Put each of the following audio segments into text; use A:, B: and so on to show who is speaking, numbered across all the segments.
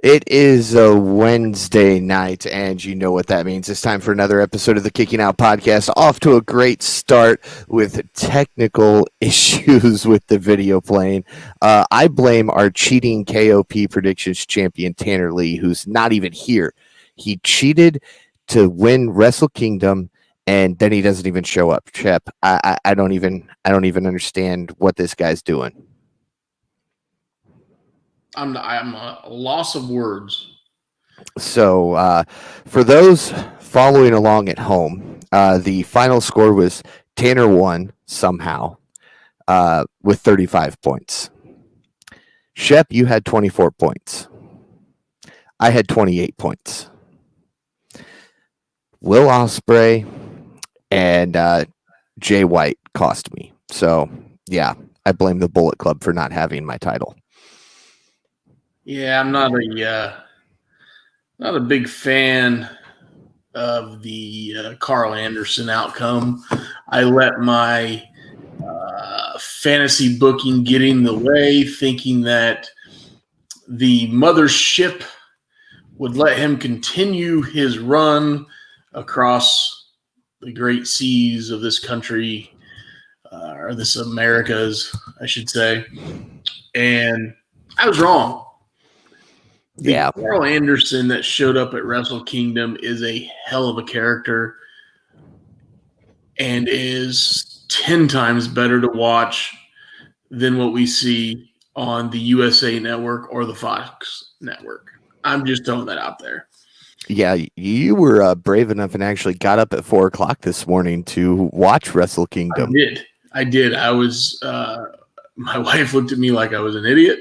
A: It is a Wednesday night, and you know what that means. It's time for another episode of the Kicking Out Podcast. Off to a great start with technical issues with the video playing. I blame our cheating KOP predictions champion, Tanner Lee, who's not even here. He cheated to win Wrestle Kingdom, and then he doesn't even show up. Chep, I don't even understand what this guy's doing.
B: I'm a loss of words.
A: So, for those following along at home, the final score was Tanner won somehow with 35 points. Shep, you had 24 points. I had 28 points. Will Ospreay and Jay White cost me. So, yeah, I blame the Bullet Club for not having my title.
B: Yeah, I'm not a big fan of the Carl Anderson outcome. I let my fantasy booking get in the way, thinking that the mothership would let him continue his run across the great seas of this country, or this Americas, I should say. And I was wrong. The Carl Anderson that showed up at Wrestle Kingdom is a hell of a character and is 10 times better to watch than what we see on the USA Network or the Fox Network. I'm just throwing that out there.
A: Yeah, you were brave enough and actually got up at 4 o'clock this morning to watch Wrestle Kingdom.
B: I did. I was, my wife looked at me like I was an idiot.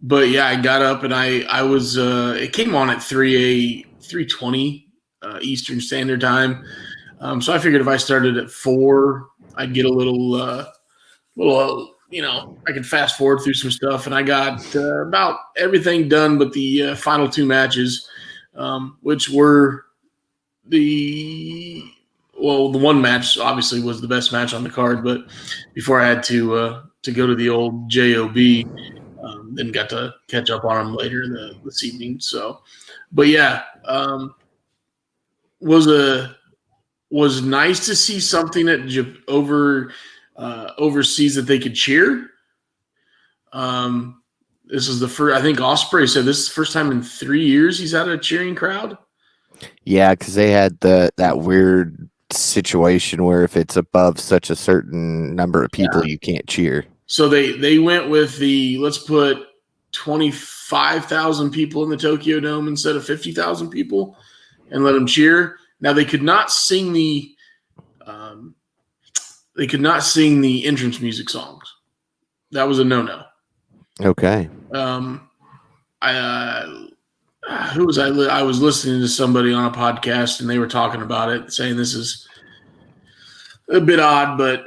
B: But yeah, I got up and I was, it came on at 3:20 Eastern Standard Time. So I figured if I started at 4, I'd get a little, I could fast forward through some stuff, and I got about everything done but the final 2 matches, which were the one match obviously was the best match on the card, but before I had to go to the old JOB, then got to catch up on them later this evening. So, but yeah, was nice to see something that overseas that they could cheer. This is the first. I think Ospreay said this is the first time in 3 years he's had a cheering crowd.
A: Yeah, because they had that weird situation where if it's above such a certain number of people, you can't cheer.
B: So they went with let's put 25,000 people in the Tokyo Dome instead of 50,000 people and let them cheer. Now they could not sing the entrance music songs. That was a no-no.
A: Okay.
B: Who was I? I was listening to somebody on a podcast and they were talking about it, saying this is a bit odd, but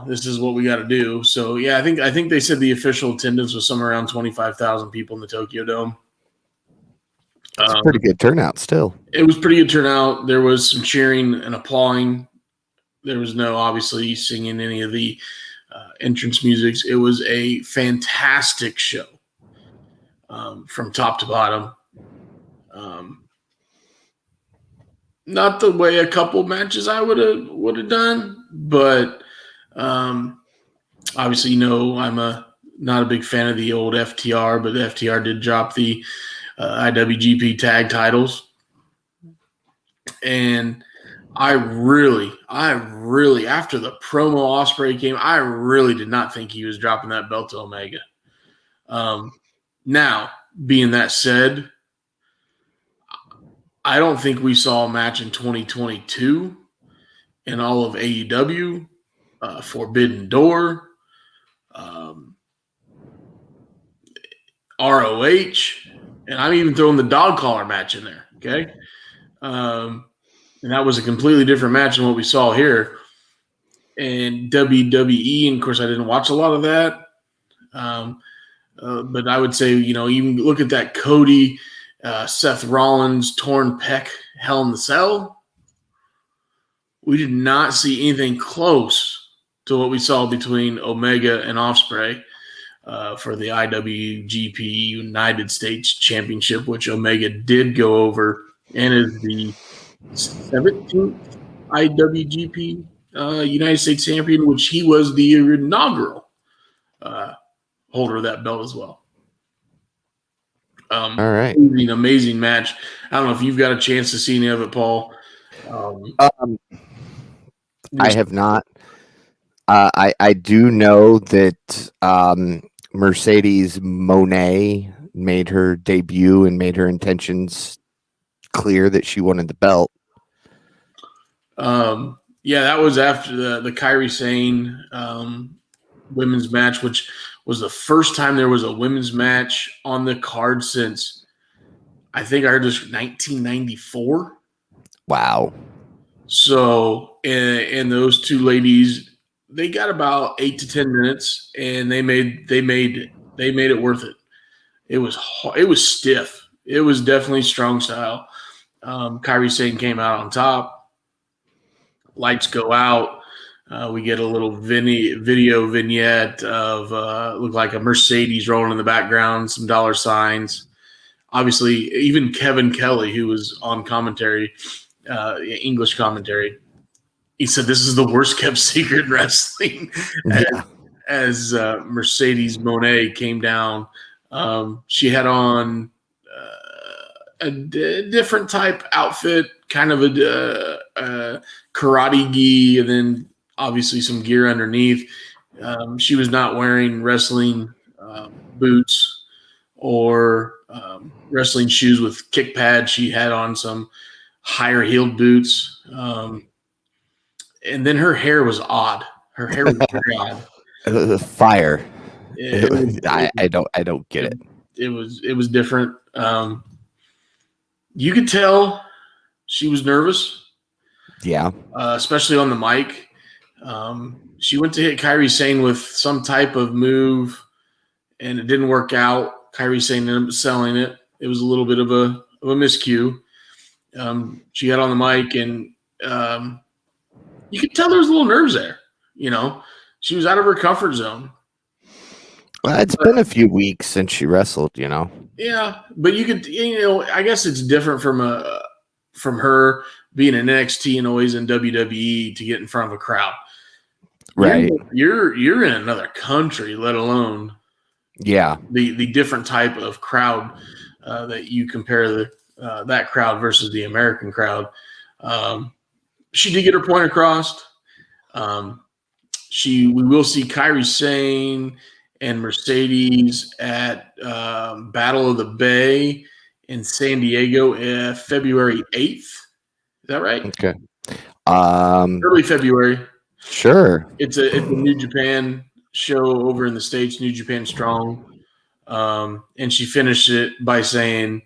B: this is what we got to do. So yeah, I think they said the official attendance was somewhere around 25,000 people in the Tokyo Dome.
A: That's a pretty good turnout still.
B: It was pretty good turnout. There was some cheering and applauding. There was no obviously singing any of the entrance musics. It was a fantastic show from top to bottom. Not the way a couple matches I would have done, but obviously, I'm not a big fan of the old FTR, but the FTR did drop the IWGP tag titles, and I really, after the promo Ospreay came, I really did not think he was dropping that belt to Omega. Now, being that said, I don't think we saw a match in 2022 in all of AEW, Forbidden Door, ROH, and I'm even throwing the dog collar match in there, okay? And that was a completely different match than what we saw here. And WWE, and of course I didn't watch a lot of that, but I would say, even look at that Cody, Seth Rollins, torn pec, Hell in the Cell. We did not see anything close to what we saw between Omega and Ospreay. for the IWGP United States Championship, which Omega did go over and is the 17th IWGP United States champion, which he was the inaugural holder of that belt as well.
A: All right.
B: Amazing match. I don't know if you've got a chance to see any of it, Paul.
A: I have not. I do know that Mercedes Moné made her debut and made her intentions clear that she wanted the belt.
B: Yeah, that was after the Kairi Sane women's match, which was the first time there was a women's match on the card since I think I heard this 1994.
A: Wow.
B: So, and those two ladies, they got about 8 to 10 minutes, and they made it worth it. It was stiff. It was definitely strong style. Kairi Sane came out on top. Lights go out. We get a little video vignette of looked like a Mercedes rolling in the background, some dollar signs. Obviously, even Kevin Kelly, who was on commentary, English commentary, he said this is the worst kept secret in wrestling. As Mercedes Moné came down, she had on a different type outfit, kind of a karate gi, and then obviously some gear underneath. She was not wearing wrestling boots or wrestling shoes with kick pads. She had on some higher heeled boots. And then her hair was odd. Her hair was very odd.
A: Fire. I don't get it.
B: It was different. You could tell she was nervous.
A: Yeah.
B: Especially on the mic. She went to hit Kairi Sane with some type of move, and it didn't work out. Kairi Sane ended up selling it. It was a little bit of a miscue. She got on the mic, and you could tell there was a little nerves there. She was out of her comfort zone.
A: Well, it's been a few weeks since she wrestled,
B: Yeah, but you could, I guess it's different from her being in NXT and always in WWE to get in front of a crowd.
A: Right.
B: You're in another country, let alone the different type of crowd that you compare that crowd versus the American crowd. She did get her point across. We will see Kairi Sane and Mercedes at Battle of the Bay in San Diego, February 8th. Is that right?
A: Okay.
B: Early February.
A: Sure.
B: It's a New Japan show over in the States, New Japan Strong. And she finished it by saying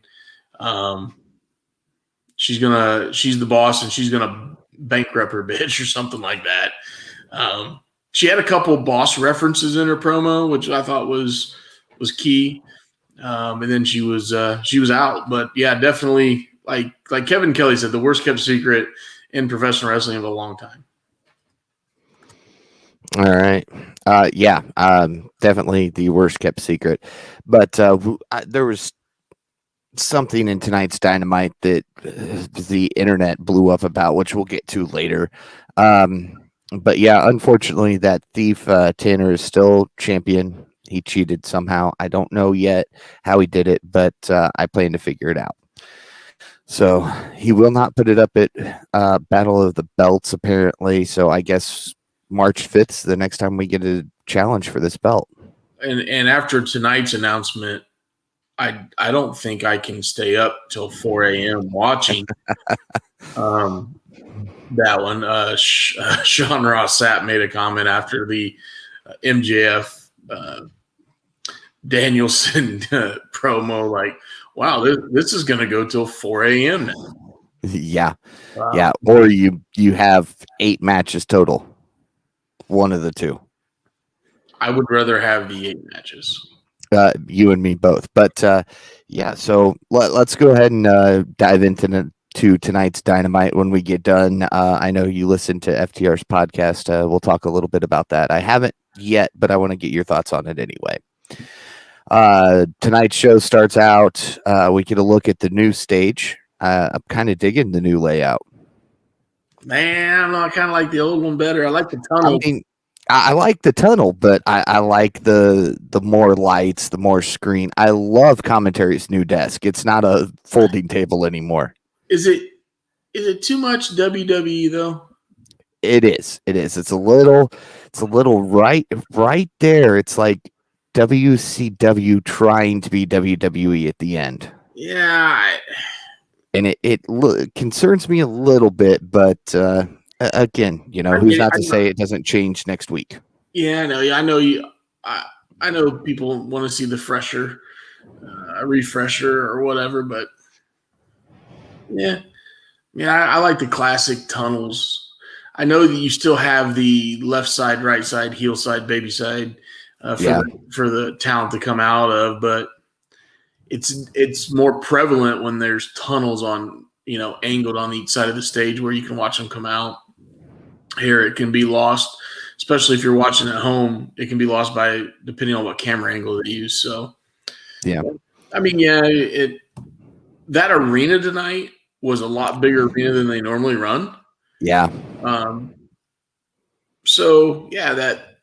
B: she's the boss and she's gonna bankrupt her bitch or something like that. She had a couple boss references in her promo, which I thought was key. And then she was out. But yeah, definitely like Kevin Kelly said, the worst kept secret in professional wrestling of a long time.
A: All right. Definitely the worst kept secret. But there was something in tonight's Dynamite that the internet blew up about, which we'll get to later. But yeah, unfortunately, that thief Tanner is still champion. He cheated somehow. I don't know yet how he did it, but I plan to figure it out. So he will not put it up at Battle of the Belts, apparently. So I guess March 5th is the next time we get a challenge for this belt.
B: And after tonight's announcement, I don't think I can stay up till 4 a.m. watching that one. Sean Ross Sapp made a comment after the MJF Danielson promo, like, wow, this is going to go till 4 a.m. now.
A: Yeah. Wow. Yeah. Or you have 8 matches total. One of the two.
B: I would rather have the 8 matches.
A: You and me both. But yeah, so let's go ahead and dive into tonight's Dynamite when we get done. I know you listen to FTR's podcast. We'll talk a little bit about that. I haven't yet, but I want to get your thoughts on it anyway. Tonight's show starts out. We get a look at the new stage. I'm kind of digging the new layout.
B: Man, I kind of like the old one better. I like the
A: I
B: tunnel.
A: mean, I like the tunnel, but I like the more lights, the more screen. I love commentary's new desk. It's not a folding table anymore.
B: Is it too much WWE though?
A: It is. It is. It's a little right there. It's like WCW trying to be WWE at the end.
B: Yeah.
A: And it concerns me a little bit, but again, who's not to say it doesn't change next week?
B: Yeah, I know. Yeah, I know you. I know people want to see the fresher, a refresher or whatever, but yeah, I like the classic tunnels. I know that you still have the left side, right side, heel side, baby side for the talent to come out of, but it's more prevalent when there's tunnels on angled on each side of the stage where you can watch them come out. Here it can be lost, especially if you're watching at home. It can be lost by depending on what camera angle they use. So
A: yeah,
B: I mean, that arena tonight was a lot bigger arena than they normally run.
A: Yeah.
B: So yeah,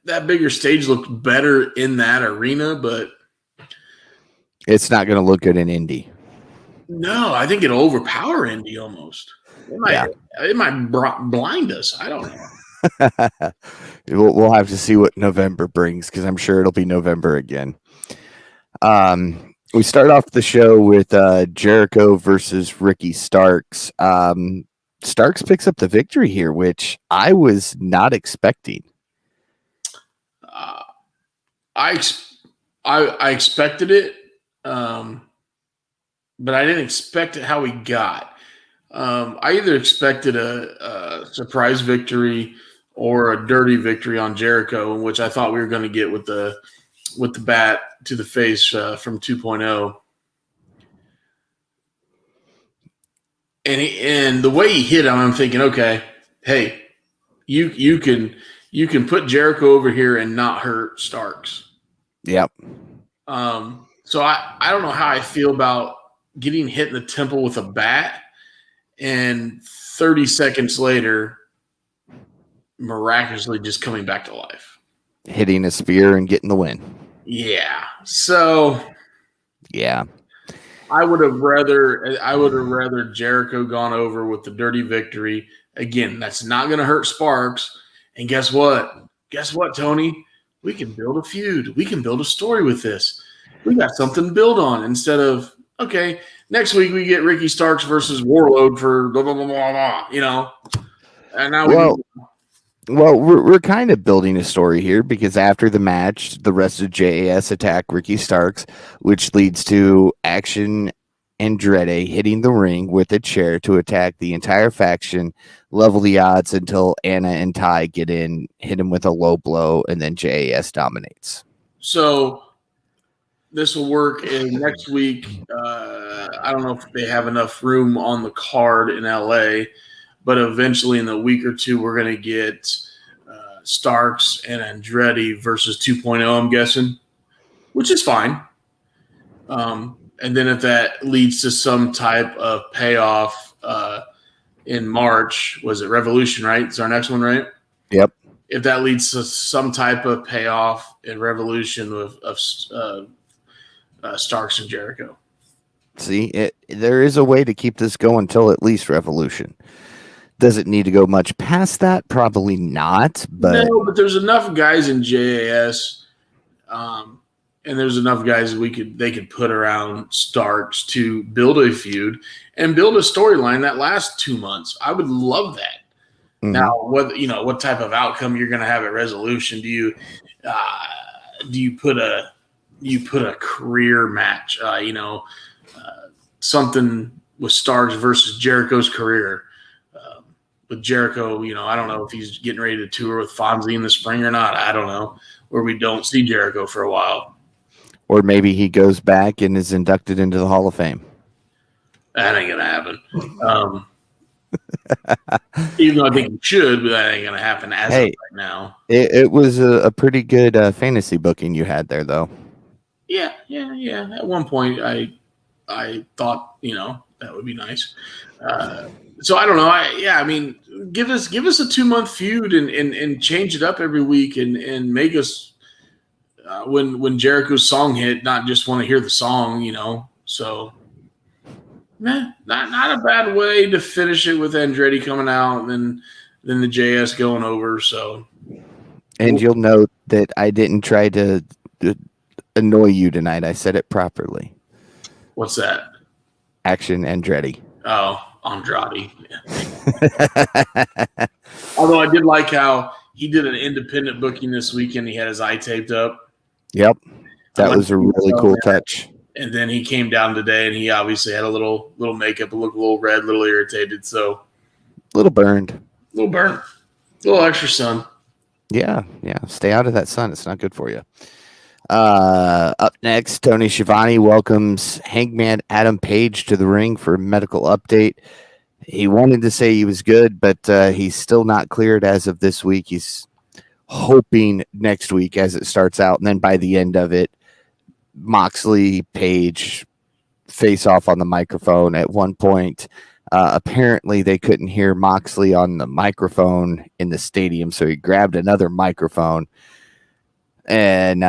B: that bigger stage looked better in that arena, but
A: it's not going to look good in Indy.
B: No, I think it'll overpower Indy almost. It might blind us. I don't know.
A: We'll have to see what November brings, because I'm sure it'll be November again. We start off the show with Jericho versus Ricky Starks. Starks picks up the victory here, which I was not expecting.
B: I expected it, but I didn't expect it how he got. I either expected a surprise victory or a dirty victory on Jericho, which I thought we were going to get with the bat to the face from 2.0. And the way he hit him, I'm thinking, okay, hey, you can put Jericho over here and not hurt Starks.
A: Yep.
B: So I don't know how I feel about getting hit in the temple with a bat and 30 seconds later miraculously just coming back to life.
A: Hitting a spear and getting the win.
B: Yeah. So
A: yeah.
B: I would have rather Jericho gone over with the dirty victory. Again, that's not going to hurt Sparks. And guess what? Tony? We can build a feud. We can build a story with this. We got something to build on instead of, okay, next week we get Ricky Starks versus Warlord for blah, blah, blah, blah, blah, And now
A: Well, we're kind of building a story here, because after the match, the rest of JAS attack Ricky Starks, which leads to Action Andretti hitting the ring with a chair to attack the entire faction, level the odds until Anna and Ty get in, hit him with a low blow, and then JAS dominates.
B: So this will work in next week. I don't know if they have enough room on the card in LA, but eventually in the week or two, we're going to get Starks and Andretti versus 2.0, I'm guessing, which is fine. And then if that leads to some type of payoff in March, was it Revolution, right? It's our next one, right?
A: Yep.
B: If that leads to some type of payoff in Revolution of Starks and Jericho.
A: See, there is a way to keep this going until at least Revolution. Does it need to go much past that? Probably not. But
B: no, but there's enough guys in JAS, and there's enough guys they could put around Starks to build a feud and build a storyline that lasts 2 months. I would love that. Mm-hmm. Now, what type of outcome you're going to have at Resolution? Do you put a career match? Something with Starks versus Jericho's career. With Jericho, I don't know if he's getting ready to tour with Fonzie in the spring or not. I don't know, where we don't see Jericho for a while.
A: Or maybe he goes back and is inducted into the Hall of Fame.
B: That ain't going to happen. Even though I think he should, but that ain't going to happen as of right now.
A: It was a pretty good fantasy booking you had there, though.
B: Yeah. At one point, I thought that would be nice. So I don't know. I mean, give us a 2-month feud and change it up every week and make us when Jericho's song hit, not just want to hear the song. So not a bad way to finish it with Andretti coming out and then the JS going over. So,
A: And you'll note that I didn't try to annoy you tonight. I said it properly.
B: What's that?
A: Action Andretti.
B: Oh, Andrade. Yeah. Although I did like how he did an independent booking this weekend. He had his eye taped up.
A: Yep. That was a really cool touch.
B: And then he came down today, and he obviously had a little makeup. It looked a little red, a little irritated. So,
A: a little burned.
B: A little extra sun.
A: Yeah. Stay out of that sun. It's not good for you. Up next, Tony Schiavone welcomes Hangman Adam Page to the ring for a medical update. He wanted to say he was good, but he's still not cleared as of this week. He's hoping next week as it starts out, and then by the end of it, Moxley, Page face off on the microphone. At one point, apparently they couldn't hear Moxley on the microphone in the stadium, so he grabbed another microphone and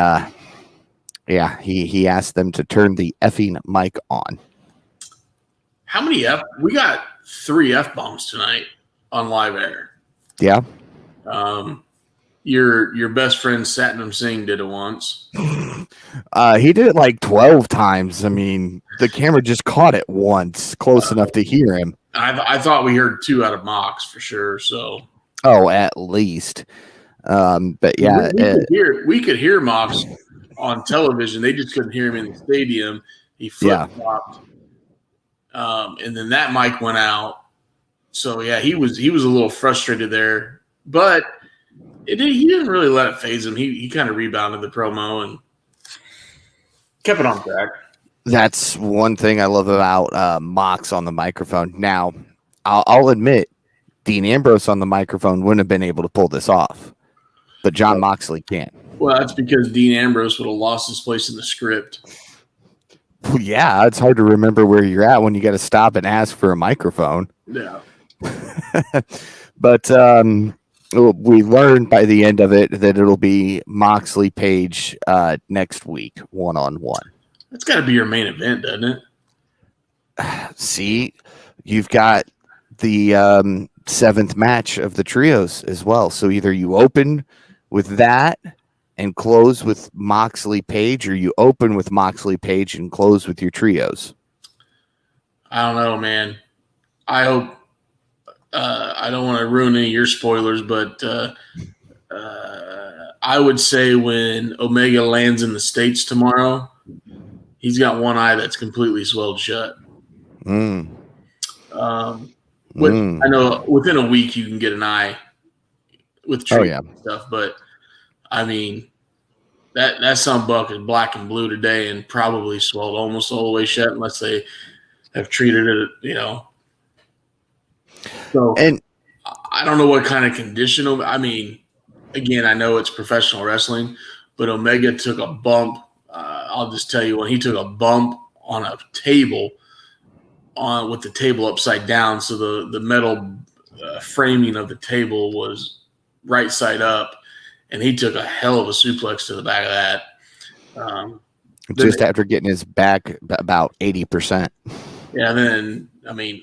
A: he asked them to turn the effing mic on.
B: How many we got 3 F-bombs tonight on live air.
A: Yeah.
B: Your best friend Satnam Singh did it once.
A: He did it like 12 times. I mean, the camera just caught it once, close enough to hear him.
B: I thought we heard 2 out of Mox for sure. So,
A: at least. But yeah,
B: we could hear Mox on television. They just couldn't hear him in the stadium. He flip-flopped, and then that mic went out. So yeah, he was a little frustrated there, but he didn't really let it phase him. He kind of rebounded the promo and kept it on track.
A: That's one thing I love about Mox on the microphone. Now, I'll admit, Dean Ambrose on the microphone wouldn't have been able to pull this off, but John Moxley can.
B: Well, that's because Dean Ambrose would have lost his place in the script.
A: Yeah, it's hard to remember where you're at when you got to stop and ask for a microphone.
B: Yeah.
A: But we learned by the end of it that it'll be Moxley Page next week, 1-on-1.
B: That's got to be your main event, doesn't it?
A: See, you've got the 7th match of the trios as well. So either you open with that and close with Moxley Page, or you open with Moxley Page and close with your trios.
B: I don't know, man. I hope I don't want to ruin any of your spoilers, but I would say when Omega lands in the States tomorrow, he's got one eye that's completely swelled shut. I know within a week you can get an eye with treatment and stuff, but I mean that sunbuck is black and blue today and probably swelled almost all the way shut unless they have treated it, So and I don't know what kind of condition. I mean, again, I know it's professional wrestling, but Omega took a bump. I'll just tell you, when he took a bump on a table, with the table upside down, so the metal framing of the table was right side up, and he took a hell of a suplex to the back of that.
A: Just after getting his back about 80%.
B: Yeah, and then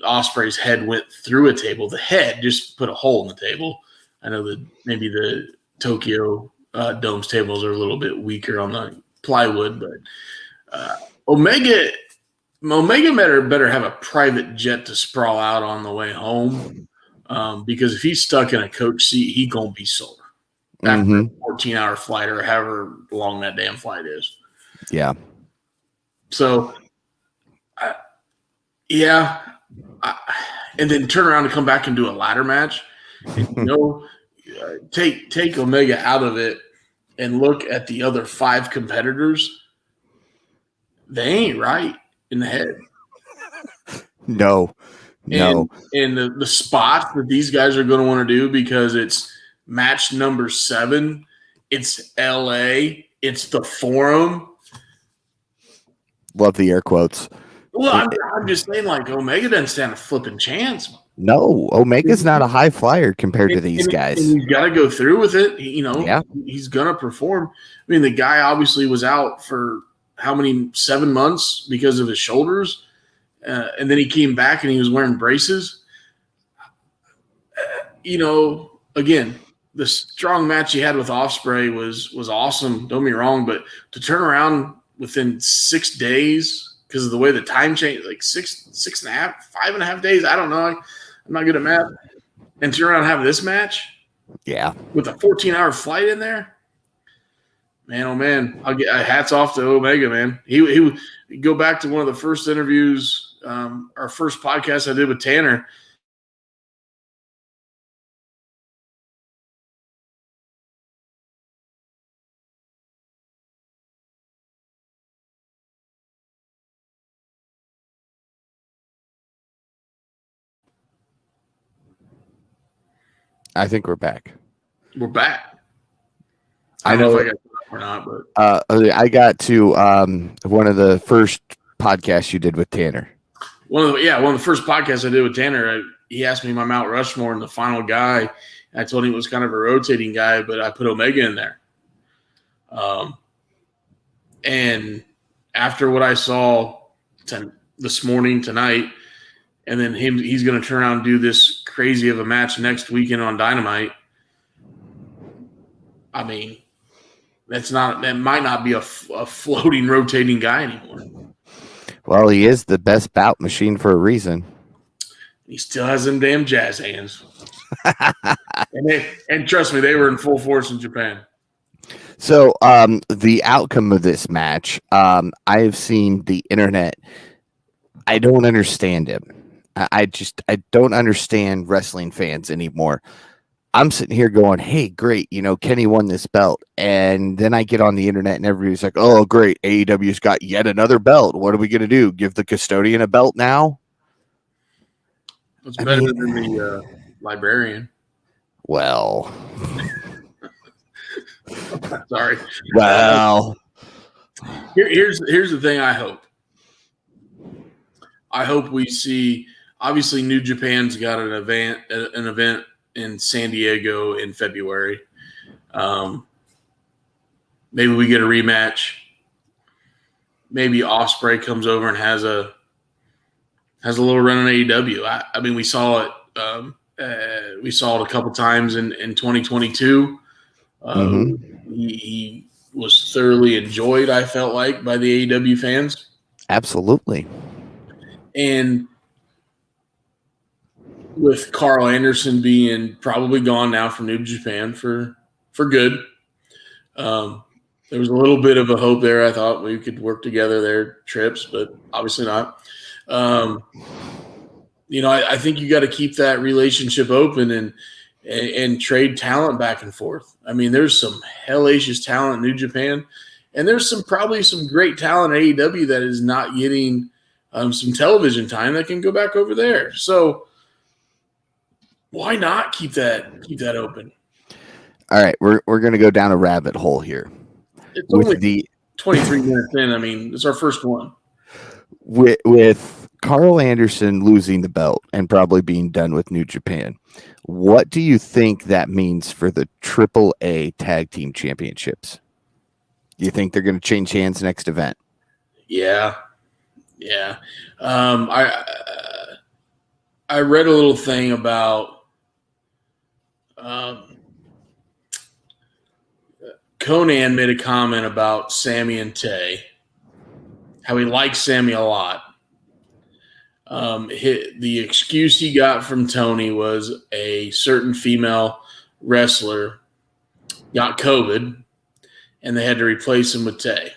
B: Ospreay's head went through a table. The head just put a hole in the table. I know that maybe the Tokyo Dome's tables are a little bit weaker on the plywood, but Omega better have a private jet to sprawl out on the way home, because if he's stuck in a coach seat, he gonna be sore after a 14-hour flight or however long that damn flight is.
A: Yeah. So,
B: and then turn around and come back and do a ladder match. Take Omega out of it and look at the other 5 competitors. They ain't right in the head.
A: No.
B: And the spots that these guys are going to want to do, because it's match number 7, it's LA, it's the Forum.
A: Love the air quotes.
B: Well, I'm just saying, like, Omega doesn't stand a flipping chance.
A: No, Omega's not a high flyer compared to
B: And,
A: these
B: and
A: guys.
B: he's got to go through with it.
A: Yeah.
B: He's going to perform. I mean, the guy obviously was out for how many, 7 months because of his shoulders. And then he came back and he was wearing braces. Again, the strong match he had with Ospreay was awesome. Don't get me wrong, but to turn around within 6 days because of the way the time changed, like 5.5 days. I don't know. I'm not good at math. And turn around and have this match,
A: Yeah.
B: with a 14-hour flight in there, man, oh man, I'll get hats off to Omega, man. He go back to one of the first interviews, our first podcast I did with Tanner.
A: I think we're back.
B: We're back.
A: I
B: I don't know
A: know
B: if I got it or not, but
A: I got to one of the first podcasts you did with Tanner.
B: one of the first podcasts I did with Tanner, he asked me my Mount Rushmore and the final guy. And I told him it was kind of a rotating guy, but I put Omega in there. And after what I saw this morning, tonight, and then he's going to turn around and do this crazy of a match next weekend on Dynamite. I mean, that might not be a floating, rotating guy anymore.
A: Well, he is the best bout machine for a reason.
B: He still has them damn jazz hands. and trust me, they were in full force in Japan.
A: So the outcome of this match, I've seen the internet. I don't understand it. I don't understand wrestling fans anymore. I'm sitting here going, hey, great, Kenny won this belt. And then I get on the internet and everybody's like, oh, great, AEW's got yet another belt. What are we going to do? Give the custodian a belt now?
B: It's better than the librarian.
A: Well.
B: Sorry.
A: Well.
B: Here's the thing I hope. I hope we see, obviously, New Japan's got an event in San Diego in February. Maybe we get a rematch. Maybe Ospreay comes over and has a little run on AEW. I mean, we saw it. We saw it a couple times in 2022. He was thoroughly enjoyed, I felt like, by the AEW fans.
A: Absolutely. And
B: with Carl Anderson being probably gone now from New Japan for good, there was a little bit of a hope there. I thought we could work together their trips, but obviously not. I think you got to keep that relationship open and trade talent back and forth. I mean, there's some hellacious talent in New Japan, and there's probably some great talent at AEW that is not getting some television time that can go back over there. So why not keep that open?
A: All right, we're going to go down a rabbit hole here.
B: It's only the 23 minutes in. I mean, it's our first one.
A: With Carl Anderson losing the belt and probably being done with New Japan, what do you think that means for the AAA Tag Team Championships? Do you think they're going to change hands next event?
B: Yeah. I read a little thing about Conan made a comment about Sammy and Tay, how he likes Sammy a lot. The excuse he got from Tony was a certain female wrestler got COVID, and they had to replace him with Tay.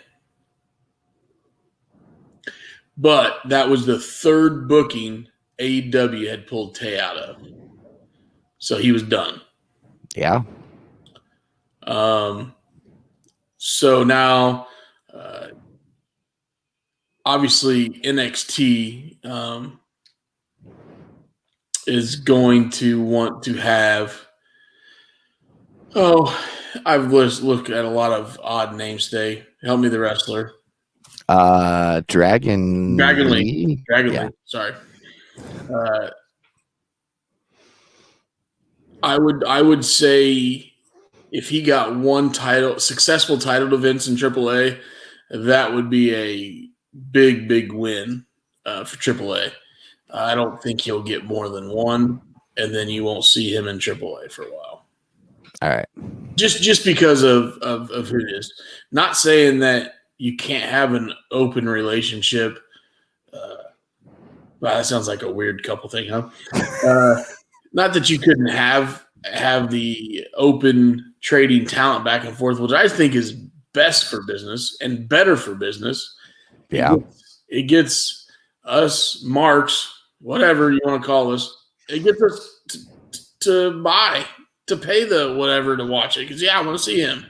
B: But that was the third booking AEW had pulled Tay out of. So he was done.
A: Yeah.
B: So now, obviously, NXT is going to want to have. I've looked at a lot of odd names today. Help me, the wrestler.
A: Dragon Lee.
B: Lee. Sorry. I would say if he got one successful title defense in AAA, that would be a big win for AAA. I don't think he'll get more than one, and then you won't see him in AAA for a while.
A: All right.
B: Just because of who it is. Not saying that you can't have an open relationship. Wow, that sounds like a weird couple thing, huh? Not that you couldn't have the open trading talent back and forth, which I think is best for business and better for business.
A: Yeah.
B: It gets us marks, whatever you want to call us, it gets us to buy, to pay the whatever to watch it. Because, I want to see him.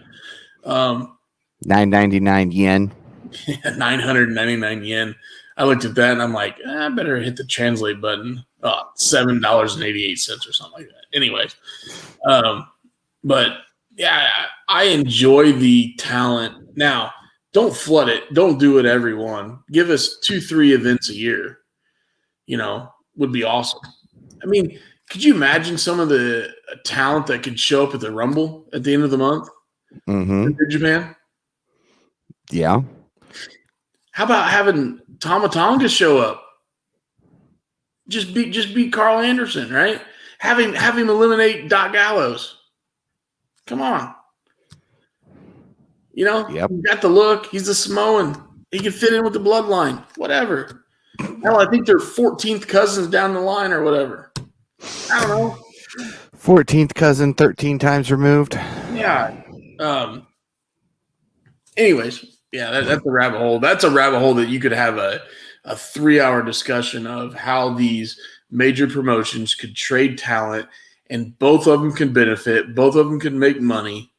A: 999 yen.
B: 999 yen. I looked at that and I'm like, I better hit the translate button. $7.88 or something like that. Anyways, but yeah, I enjoy the talent. Now, don't flood it. Don't do it every one. Give us 2-3 events a year. Would be awesome. I mean, could you imagine some of the talent that could show up at the Rumble at the end of the month in Japan?
A: Yeah.
B: How about having Tama Tonga show up? Just beat Carl Anderson, right? Have him eliminate Doc Gallows. Come on. He's got the look. He's a Samoan. He can fit in with the bloodline. Whatever. Hell, I think they're 14th cousins down the line or whatever. I don't know.
A: 14th cousin, 13 times removed.
B: Yeah. Anyways, yeah, that's a rabbit hole. That's a rabbit hole that you could have a 3-hour discussion of how these major promotions could trade talent, and both of them can benefit. Both of them can make money.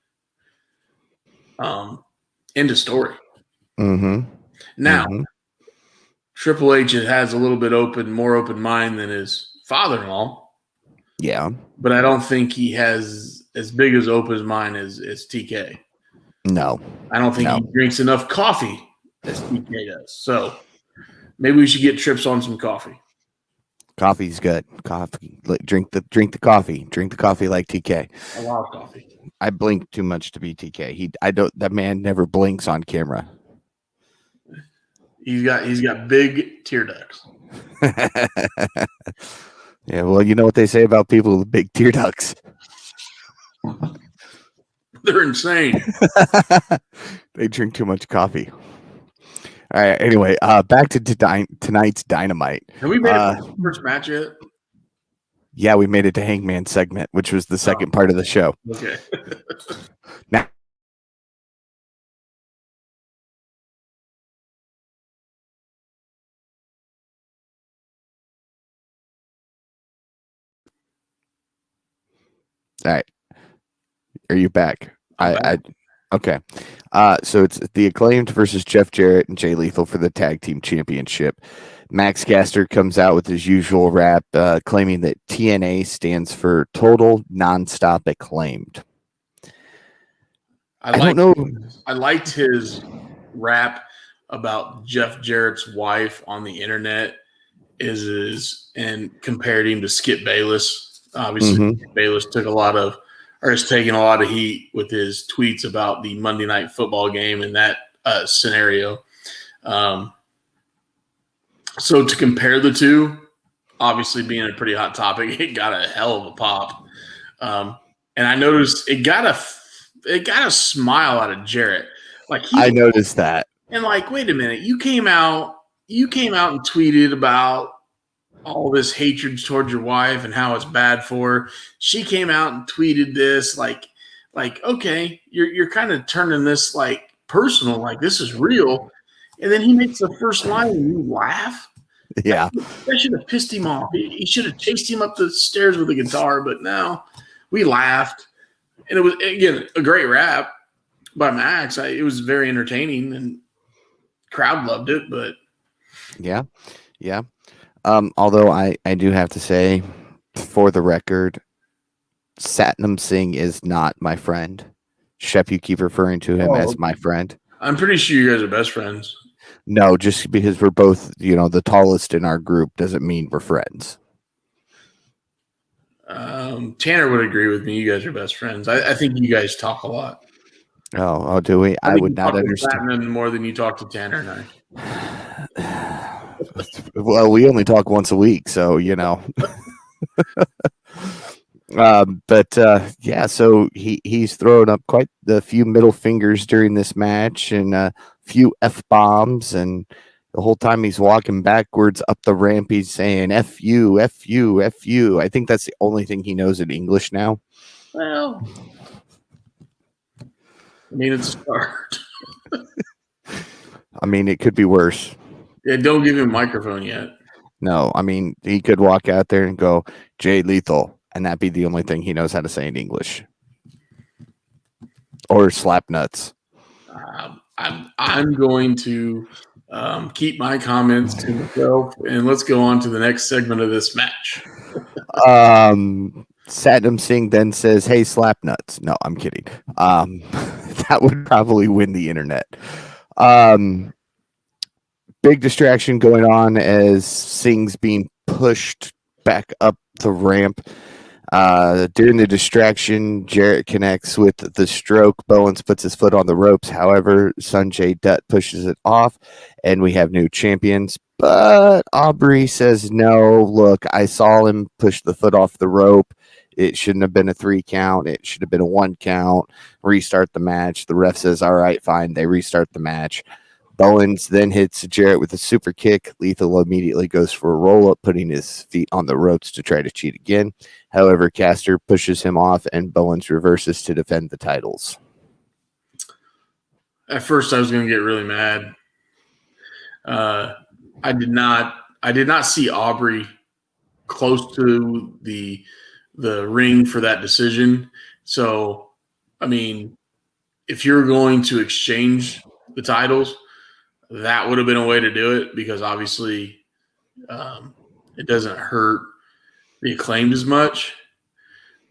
B: End of story. Now, Triple H has a little bit more open mind than his father-in-law.
A: Yeah.
B: But I don't think he has as big as open mind as TK.
A: No.
B: I don't think he drinks enough coffee as TK does. So maybe we should get Trips on some coffee.
A: Coffee's good. Coffee. Drink the coffee. Drink the coffee like TK.
B: I love coffee.
A: I blink too much to be TK. That man never blinks on camera.
B: He's got big tear ducts.
A: Yeah, well, you know what they say about people with big tear ducts.
B: They're insane.
A: They drink too much coffee. All right. Anyway, back to tonight's Dynamite.
B: Have we made the first match yet?
A: Yeah, we made it to Hangman segment, which was the second part of the show.
B: Okay.
A: Now, all right. Are you back? Okay. So it's the Acclaimed versus Jeff Jarrett and Jay Lethal for the Tag Team Championship. Max Caster comes out with his usual rap, claiming that TNA stands for Total Nonstop Acclaimed. I don't know.
B: I liked his rap about Jeff Jarrett's wife on the internet and compared him to Skip Bayless. Obviously, Skip Bayless is taking a lot of heat with his tweets about the Monday Night Football game in that scenario. So to compare the two, obviously being a pretty hot topic, it got a hell of a pop. And I noticed it got a smile out of Jarrett.
A: I noticed that.
B: And wait a minute, you came out and tweeted about all this hatred towards your wife and how it's bad for her. She came out and tweeted this okay, you're kind of turning this personal, this is real. And then he makes the first line and you laugh.
A: Yeah.
B: That should have pissed him off. He should have chased him up the stairs with a guitar, but no, we laughed. And it was, again, a great rap by Max. It was very entertaining and crowd loved it, but
A: yeah. Although I do have to say, for the record, Satnam Singh is not my friend. Shep, you keep referring to him as my friend.
B: I'm pretty sure you guys are best friends.
A: No, just because we're both, the tallest in our group doesn't mean we're friends.
B: Tanner would agree with me. You guys are best friends. I think you guys talk a lot.
A: Oh, do we? I
B: think
A: would
B: you
A: not
B: talk to
A: understand.
B: Chapman more than you talk to Tanner and I.
A: Well, we only talk once a week, so but yeah, so he's throwing up quite a few middle fingers during this match and a few f-bombs, and the whole time he's walking backwards up the ramp, he's saying "f you, f you, f you." I think that's the only thing he knows in English now.
B: Well, I mean, it's a start.
A: I mean, it could be worse.
B: Yeah, don't give him a microphone yet.
A: No, I mean, he could walk out there and go, "Jay Lethal," and that'd be the only thing he knows how to say in English. Or slap nuts.
B: I'm going to keep my comments to myself, and let's go on to the next segment of this match.
A: Satnam Singh then says, "Hey, slap nuts." No, I'm kidding. That would probably win the internet. Big distraction going on as Singh's being pushed back up the ramp. During the distraction, Jarrett connects with the stroke. Bowens puts his foot on the ropes. However, Sanjay Dutt pushes it off, and we have new champions. But Aubrey says, "No, look, I saw him push the foot off the rope. It shouldn't have been a 3 count. It should have been a 1 count. Restart the match." The ref says, "All right, fine." They restart the match. Bowens then hits Jarrett with a super kick. Lethal immediately goes for a roll up, putting his feet on the ropes to try to cheat again. However, Caster pushes him off, and Bowens reverses to defend the titles.
B: At first, I was going to get really mad. I did not see Aubrey close to the ring for that decision. So, I mean, if you're going to exchange the titles, that would have been a way to do it, because obviously it doesn't hurt the Acclaimed as much.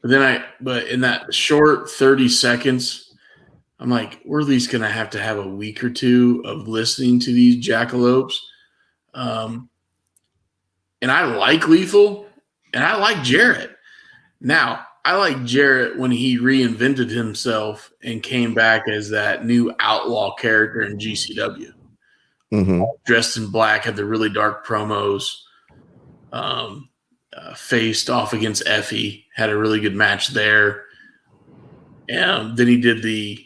B: But in that short 30 seconds, I'm like, we're at least going to have a week or two of listening to these jackalopes. And I like Lethal, and I like Jarrett. Now, I like Jarrett when he reinvented himself and came back as that new outlaw character in GCW.
A: Mm-hmm.
B: Dressed in black, had the really dark promos, faced off against Effie, had a really good match there. And then he did the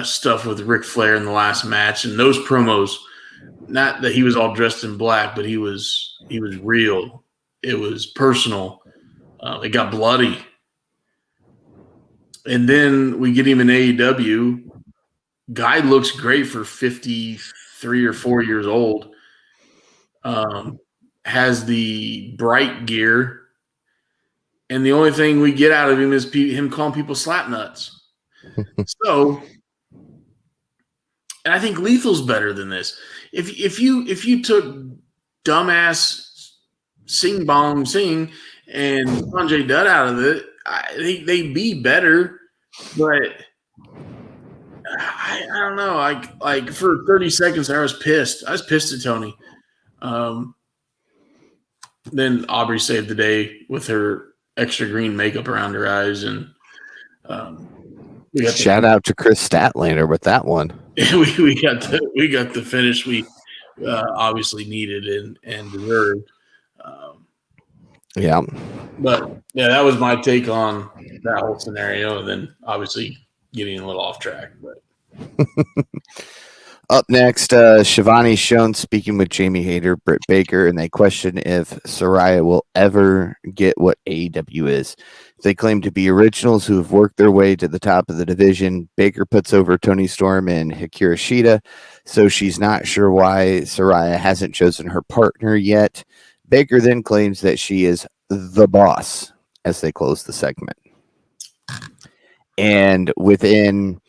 B: stuff with Ric Flair in the last match, and those promos, not that he was all dressed in black, but he was real. It was personal. It got bloody. And then we get him in AEW. Guy looks great for 53 or 4 years old. Has the bright gear, and the only thing we get out of him is him calling people slap nuts. So, and I think Lethal's better than this. If you took dumbass Sing Bong Sing and Sanjay Dutt out of it, they'd be better. But I don't know. Like for 30 seconds, I was pissed. I was pissed at Tony. Then Aubrey saved the day with her extra green makeup around her eyes, and
A: shout out to Chris Statlander with that one.
B: we got the finish we obviously needed and deserved.
A: Yeah.
B: But yeah, that was my take on that whole scenario. And then obviously getting a little off track, but.
A: Up next, Shivani's shown speaking with Jamie Hayter, Britt Baker, and they question if Saraya will ever get what AEW is. They claim to be originals who have worked their way to the top of the division. Baker puts over Toni Storm and Hikaru Shida, so she's not sure why Saraya hasn't chosen her partner yet. Baker then claims that she is the boss as they close the segment. And within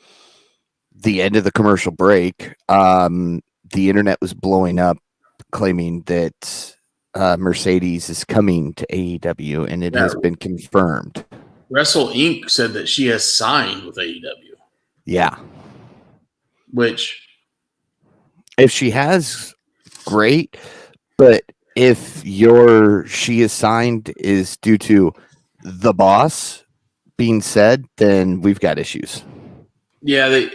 A: the end of the commercial break, the internet was blowing up, claiming that Mercedes is coming to AEW, and it has been confirmed.
B: Wrestle Inc. said that she has signed with AEW.
A: Yeah.
B: Which
A: If she has, great. But if she is signed is due to the boss being said, then we've got issues.
B: Yeah, they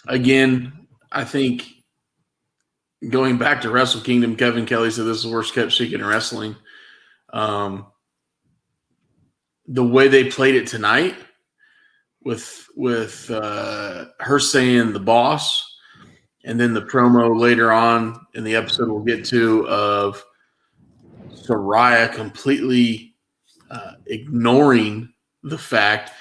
B: again, I think going back to Wrestle Kingdom, Kevin Kelly said this is the worst kept secret in wrestling. The way they played it tonight with her saying the boss, and then the promo later on in the episode we'll get to of Saraya completely ignoring the fact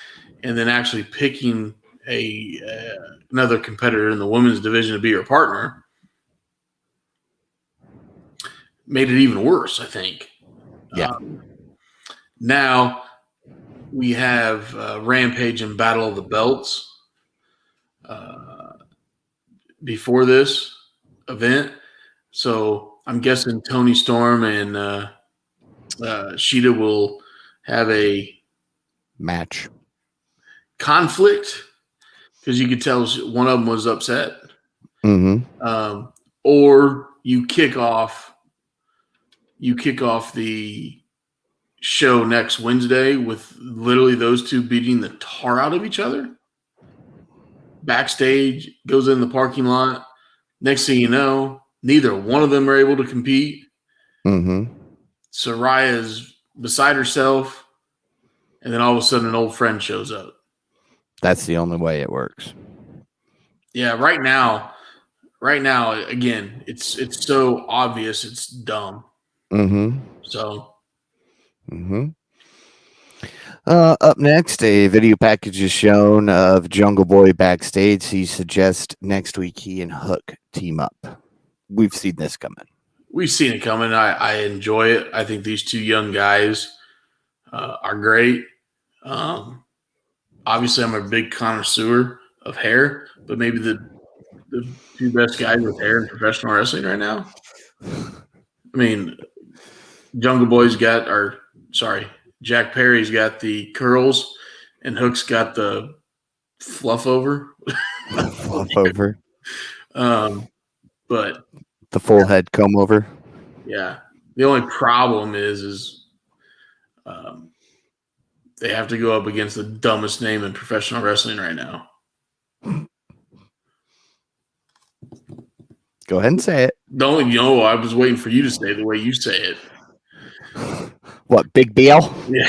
B: and then actually picking another competitor in the women's division to be her partner made it even worse, I think.
A: Yeah.
B: Now we have Rampage and Battle of the Belts before this event. So I'm guessing Toni Storm and Sheeta will have a
A: Match.
B: conflict because you could tell one of them was upset.
A: Mm-hmm.
B: Or you kick off the show next Wednesday with literally those two beating the tar out of each other. Backstage, goes in the parking lot. Next thing you know, neither one of them are able to compete.
A: Mm-hmm.
B: Saraya's beside herself, and then all of a sudden an old friend shows up.
A: That's the only way it works.
B: Yeah, right now, again, it's so obvious, it's dumb.
A: Mm-hmm.
B: So,
A: up next, a video package is shown of Jungle Boy backstage. He suggests next week he and Hook team up. We've seen this coming.
B: We've seen it coming. I enjoy it. I think these two young guys are great. Obviously, I'm a big connoisseur of hair, but maybe the two best guys with hair in professional wrestling right now. I mean, Jungle Boy's got, Jack Perry's got the curls, and Hook's got the fluff over.
A: Fluff over.
B: But
A: the full head comb over.
B: Yeah. The only problem is they have to go up against the dumbest name in professional wrestling right now.
A: Go ahead and say it.
B: Don't you know? I was waiting for you to say it the way you say it.
A: What, Big Bill?
B: Yeah,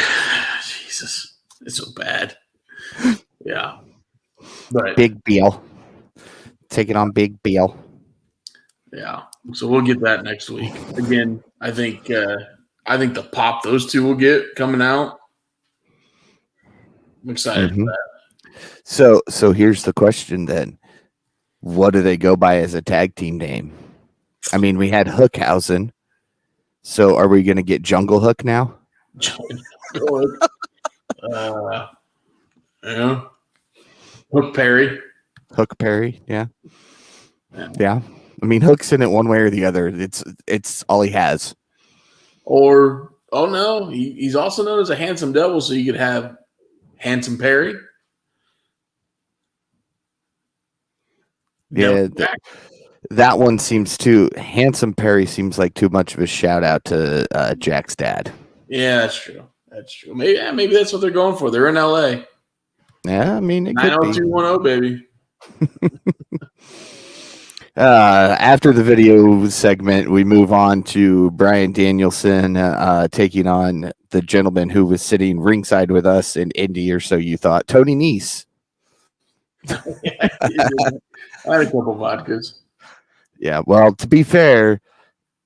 B: Jesus, it's so bad. Yeah, but
A: Big Bill. Take it on Big Bill.
B: Yeah, so we'll get that next week. Again, I think the pop those two will get coming out. I'm excited for that.
A: So here's the question then. What do they go by as a tag team name? I mean, we had Hookhausen. So are we going to get Jungle Hook now?
B: Yeah. Hook Perry.
A: Hook Perry, yeah. Yeah. I mean, Hook's in it one way or the other. It's all he has.
B: Or, oh no, he's also known as a handsome devil, so you could have Handsome Perry.
A: Yeah, that one seems too. Handsome Perry seems like too much of a shout out to Jack's dad.
B: Yeah, that's true. That's true. Maybe that's what they're going for. They're in LA.
A: Yeah, I mean, it could be
B: 90210, baby.
A: After the video segment, we move on to Bryan Danielson taking on the gentleman who was sitting ringside with us in Indy, or so you thought, Tony Nese.
B: Yeah, I had a couple vodkas.
A: Yeah, well, to be fair,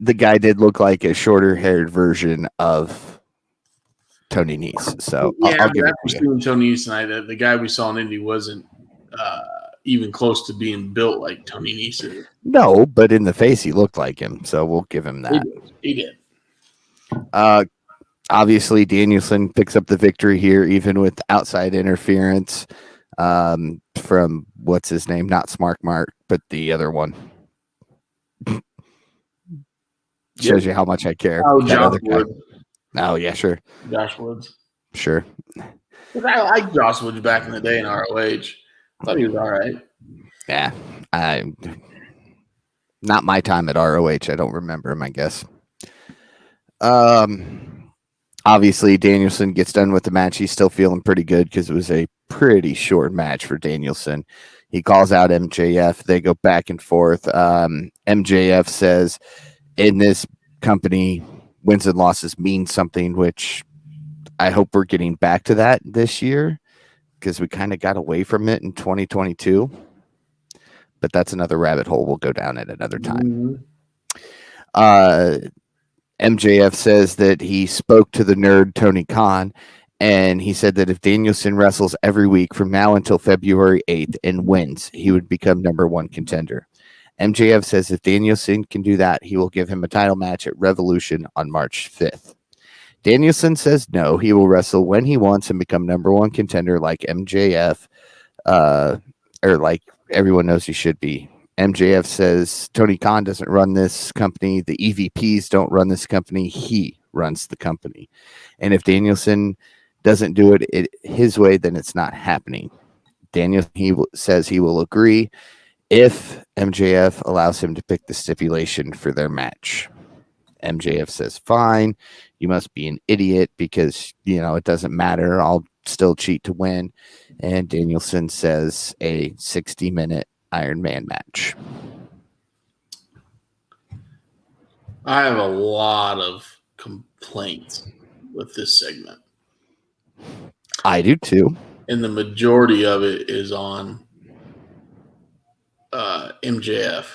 A: the guy did look like a shorter-haired version of Tony Nese. So
B: yeah,
A: I'll give it
B: to you. Tony Nese tonight, the guy we saw in Indy wasn't even close to being built like Tony Nese.
A: No, but in the face, he looked like him. So we'll give him that.
B: He did.
A: Obviously, Danielson picks up the victory here, even with outside interference from what's his name? Not Smart Mark, but the other one. Shows you how much I care.
B: Oh, Josh Woods.
A: Oh, yeah, sure.
B: Josh Woods.
A: Sure.
B: I liked Josh Woods back in the day in ROH. I thought he was all right.
A: Yeah, not my time at ROH. I don't remember him, I guess. Obviously, Danielson gets done with the match. He's still feeling pretty good because it was a pretty short match for Danielson. He calls out MJF. They go back and forth. MJF says, in this company, wins and losses mean something, which I hope we're getting back to that this year because we kind of got away from it in 2022. But that's another rabbit hole we'll go down at another time. MJF says that he spoke to the nerd Tony Khan, and he said that if Danielson wrestles every week from now until February 8th and wins, he would become number one contender. MJF says if Danielson can do that, he will give him a title match at Revolution on March 5th. Danielson says no, he will wrestle when he wants and become number one contender like MJF, or like everyone knows he should be. MJF says Tony Khan doesn't run this company. The EVPs don't run this company. He runs the company. And if Danielson doesn't do it his way, then it's not happening. Says he will agree if MJF allows him to pick the stipulation for their match. MJF says, fine, you must be an idiot because, it doesn't matter. I'll still cheat to win. And Danielson says a 60-minute Iron Man match.
B: I have a lot of complaints with this segment.
A: I do too.
B: And the majority of it is on MJF.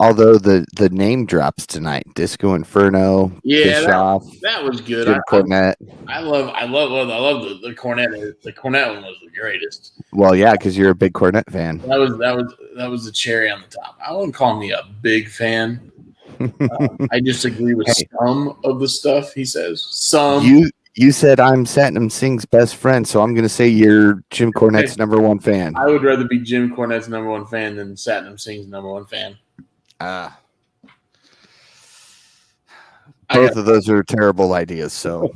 A: Although the name drops tonight, Disco Inferno, Bischoff,
B: that was good.
A: Jim Cornette.
B: I love the Cornette. The Cornette one was the greatest.
A: Well, yeah, because you're a big Cornette fan.
B: That was the cherry on the top. I wouldn't call me a big fan. I just agree with some of the stuff he says. Some.
A: You said I'm Satnam Singh's best friend, so I'm going to say you're Jim Cornette's number one fan.
B: I would rather be Jim Cornette's number one fan than Satnam Singh's number one fan.
A: Both of those are terrible ideas. So,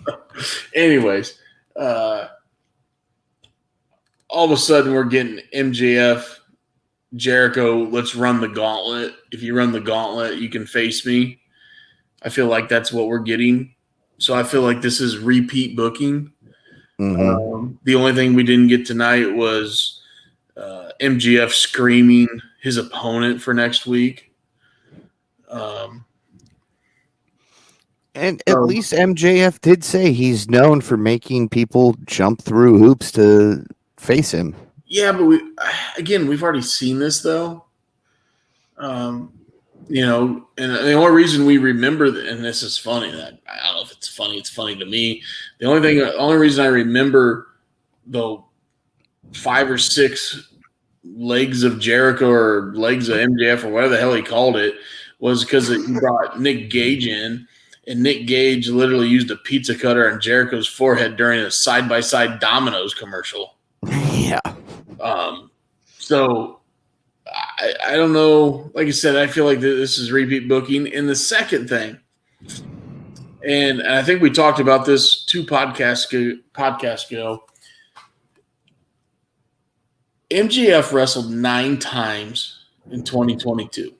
B: anyways, all of a sudden we're getting MJF, Jericho. Let's run the gauntlet. If you run the gauntlet, you can face me. I feel like that's what we're getting. So I feel like this is repeat booking. Mm-hmm. The only thing we didn't get tonight was MJF screaming his opponent for next week.
A: And at least MJF did say he's known for making people jump through hoops to face him.
B: Yeah, but we've already seen this though. And the only reason we remember and this is funny, that I don't know if it's funny. It's funny to me. The only reason I remember the 5 or 6 legs of Jericho or legs of MJF or whatever the hell he called it was because he brought Nick Gage in, and Nick Gage literally used a pizza cutter on Jericho's forehead during a side-by-side Domino's commercial.
A: Yeah.
B: So I don't know. Like I said, I feel like this is repeat booking. And the second thing, and I think we talked about this 2 podcasts ago, MJF wrestled 9 times in 2022.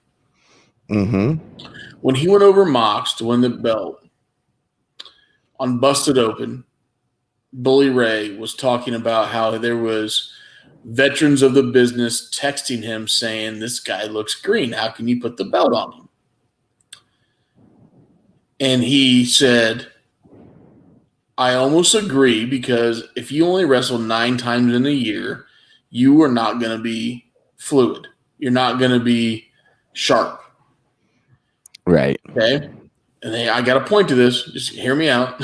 A: Mm-hmm.
B: When he went over Mox to win the belt on Busted Open, Bully Ray was talking about how there was veterans of the business texting him saying, this guy looks green. How can you put the belt on him? And he said, I almost agree, because if you only wrestle 9 times in a year, you are not going to be fluid. You're not going to be sharp.
A: Right.
B: Okay. And I got a point to this. Just hear me out.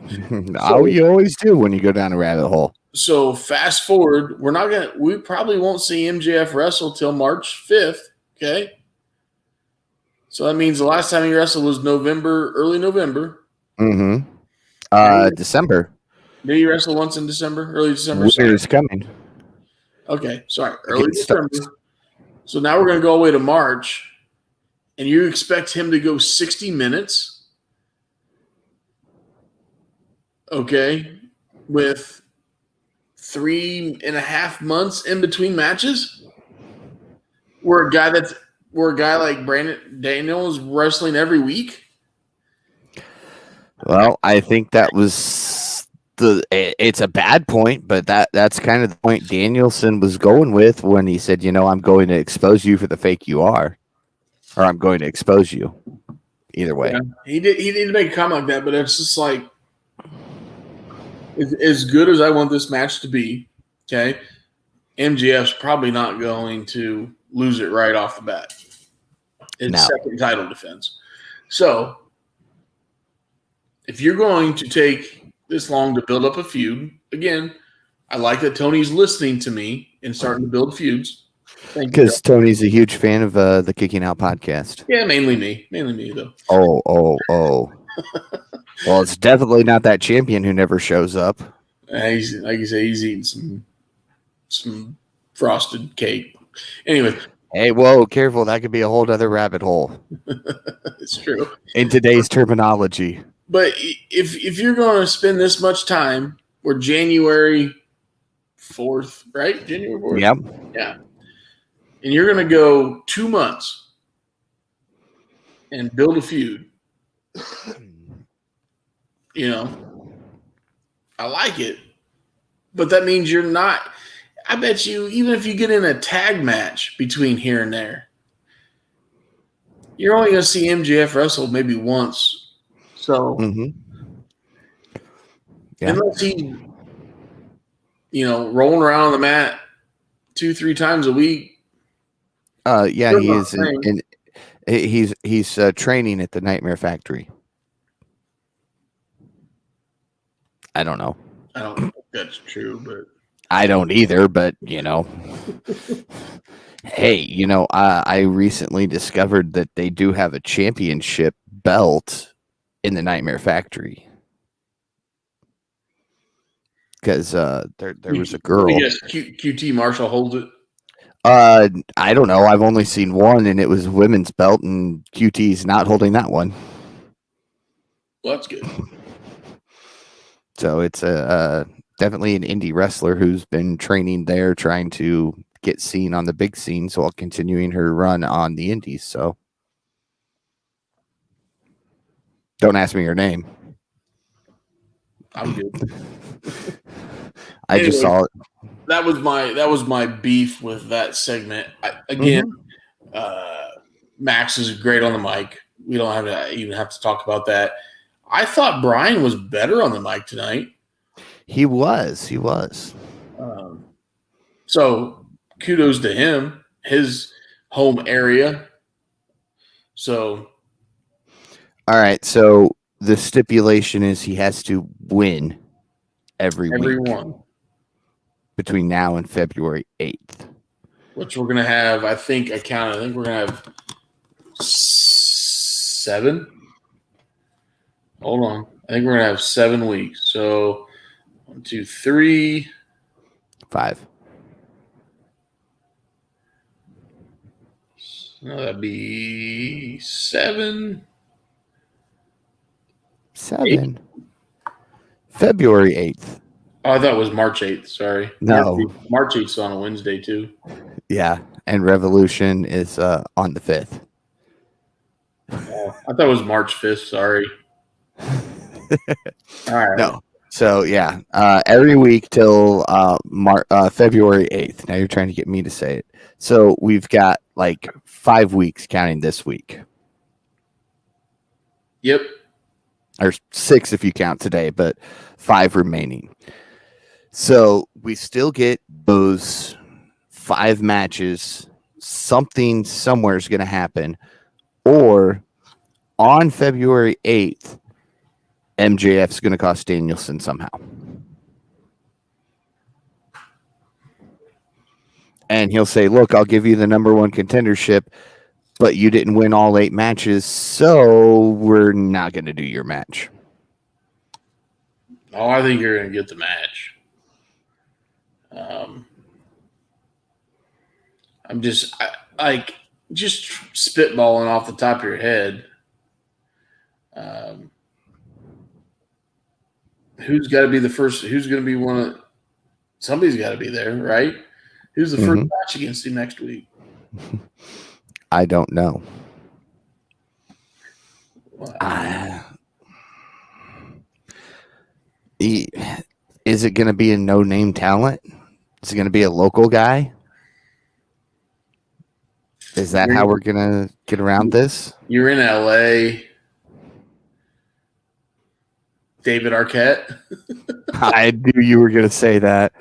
A: You always do when you go down a rabbit hole.
B: So fast forward, we probably won't see MJF wrestle till March 5th. Okay. So that means the last time he wrestled was early November.
A: Mm-hmm. December.
B: Did he wrestle once in December? Early December?
A: Winter's coming.
B: Okay. Sorry. Early December. So now we're going to go away to March. And you expect him to go 60 minutes, okay, with 3.5 months in between matches? Where a guy like Brandon Daniel is wrestling every week?
A: Well, I think that was it's a bad point, but that's kind of the point Danielson was going with when he said, I'm going to expose you for the fake you are, or I'm going to expose you. Either way.
B: Yeah, he did make a comment like that, but it's just like as good as I want this match to be, okay, MJF's probably not going to lose it right off the bat. It's second title defense. So if you're going to take this long to build up a feud, again, I like that Tony's listening to me and starting to build feuds.
A: Because Tony's a huge fan of the Kicking Out podcast.
B: Yeah, mainly me though.
A: Oh. Well, it's definitely not that champion who never shows up.
B: He's, like you say, he's eating some frosted cake. Anyway.
A: Hey, whoa, careful. That could be a whole other rabbit hole.
B: It's true.
A: In today's terminology.
B: But if you're going to spend this much time, we're January 4th, right? January 4th?
A: Yep.
B: Yeah. And you're going to go 2 months and build a feud. I like it. But that means you're not – I bet you even if you get in a tag match between here and there, you're only going to see MJF wrestle maybe once. So unless he, rolling around on the mat 2-3 times a week.
A: Yeah, he is. He's training at the Nightmare Factory. I don't know.
B: I don't think that's true, but
A: I don't either. But hey, I recently discovered that they do have a championship belt in the Nightmare Factory. Because there was a girl.
B: Yes, QT Marshall holds it.
A: I don't know. I've only seen one, and it was a women's belt, and QT's not holding that one.
B: Well, that's good.
A: So it's definitely an indie wrestler who's been training there, trying to get seen on the big scenes while continuing her run on the indies. So don't ask me her name.
B: I'm good.
A: Anyway, just saw it.
B: That was my beef with that segment. Max is great on the mic. We don't have to talk about that. I thought Brian was better on the mic tonight.
A: He was.
B: So kudos to him, his home area. So,
A: all right. So the stipulation is he has to win every week between now and February 8th.
B: Which we're going to have, I think we're going to have 7. Hold on. I think we're going to have 7 weeks. So 1, 2, 3,
A: 5.
B: No, that'd be 7.
A: 7. 8. February 8th.
B: Oh, I thought it was March 8th. Sorry.
A: No.
B: March 8th is on a Wednesday, too.
A: Yeah. And Revolution is on the 5th.
B: Oh, I thought it was March 5th. Sorry. All right.
A: No. So, yeah. Every week till February 8th. Now you're trying to get me to say it. So we've got like 5 weeks counting this week.
B: Yep.
A: Or 6 if you count today, but 5 remaining. So we still get those 5 matches. Something somewhere is going to happen. Or on February 8th, MJF's going to cost Danielson somehow. And he'll say, look, I'll give you the number 1 contendership, but you didn't win all 8 matches, so we're not going to do your match.
B: Oh, I think you're going to get the match. I'm just spitballing off the top of your head. Who's got to be the first? Who's going to be one of? Somebody's got to be there, right? Who's the first match against him next week?
A: I don't know. Is it going to be a no-name talent? Is it going to be a local guy? Is that how we're going to get around this?
B: You're in LA. David Arquette.
A: I knew you were going to say that.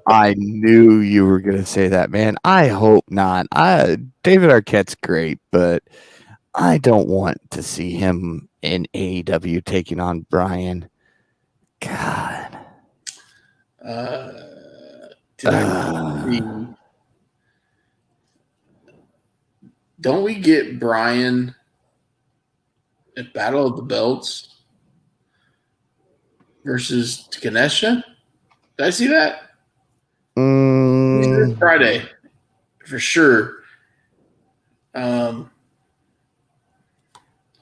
A: I knew you were going to say that, man. I hope not. David Arquette's great, but I don't want to see him in AEW taking on Brian. God.
B: Did I see? Don't we get Brian at Battle of the Belts versus Ganesha? Did I see that? This Friday, for sure. Hold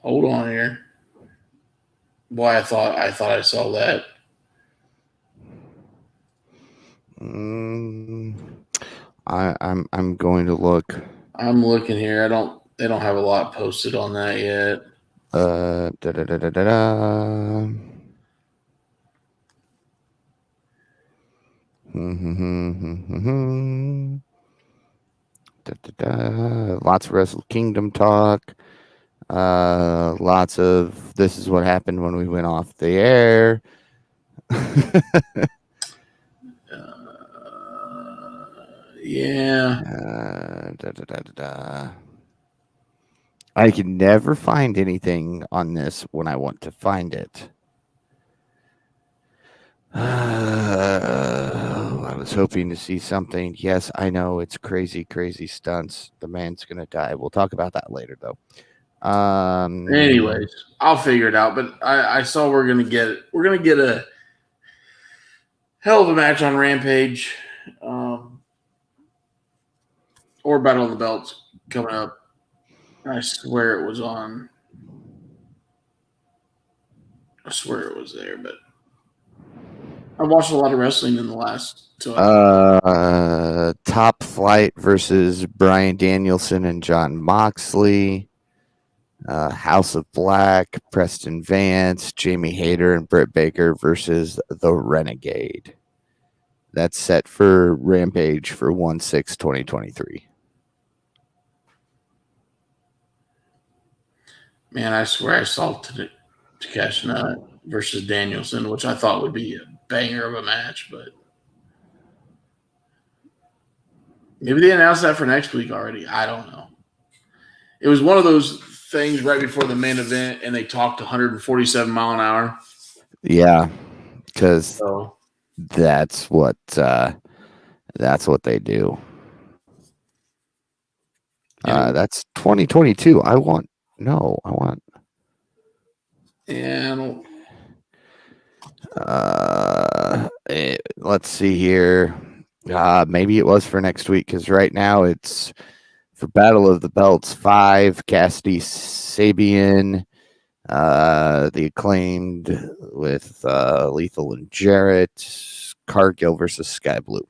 B: on here. Boy, I thought I saw that.
A: I'm going to look.
B: I'm looking here. They don't have a lot posted on that yet.
A: Lots of Wrestle Kingdom talk. Lots of this is what happened when we went off the air.
B: Yeah.
A: I can never find anything on this when I want to find it. I was hoping to see something. Yes, I know it's crazy, crazy stunts. The man's gonna die. We'll talk about that later, though.
B: Anyways, I'll figure it out. But I saw we're gonna get a hell of a match on Rampage, or Battle of the Belts coming up. I swear it was on. I swear it was there, but I watched a lot of wrestling in the last.
A: Top Flight versus Bryan Danielson and John Moxley. House of Black, Preston Vance, Jamie Hayter, and Britt Baker versus the Renegade. That's set for Rampage for 1/6/2023.
B: Man, I swear I saw Takeshi Nut versus Danielson, which I thought would be a banger of a match, but maybe they announced that for next week already. I don't know. It was one of those things right before the main event, and they talked 147 mile an hour.
A: Yeah, because that's what they do. That's 2022. I want.
B: And
A: let's see here. Maybe it was for next week because right now it's for Battle of the Belts 5. Cassidy Sabian, the Acclaimed with Lethal and Jarrett, Cargill versus Sky Blue.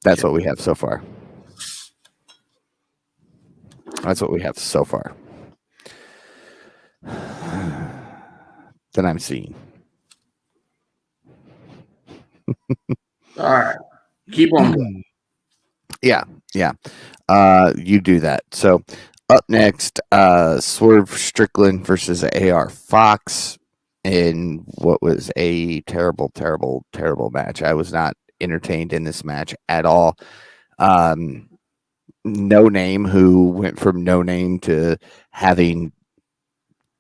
A: That's what we have so far. That I'm seeing.
B: All right. Keep on going.
A: Yeah. You do that. So up next, Swerve Strickland versus AR Fox in what was a terrible, terrible, terrible match. I was not entertained in this match at all. No Name, who went from no name to having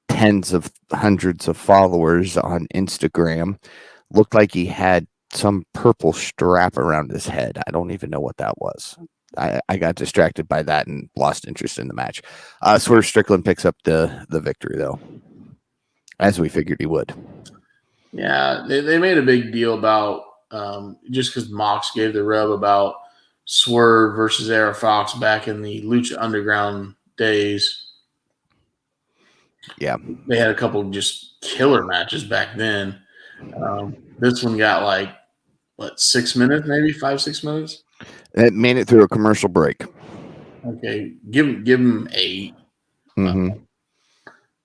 A: tens of hundreds of followers on Instagram, looked like he had some purple strap around his head. I don't even know what that was. I got distracted by that and lost interest in the match. Swerve Strickland picks up the victory, though, as we figured he would.
B: Yeah, they made a big deal about just because Mox gave the rub about Swerve versus AR Fox back in the Lucha Underground days.
A: Yeah.
B: They had a couple just killer matches back then. This one got like what, 6 minutes, maybe 5-6 minutes.
A: It made it through a commercial break.
B: Okay, give him 8.
A: Mm-hmm.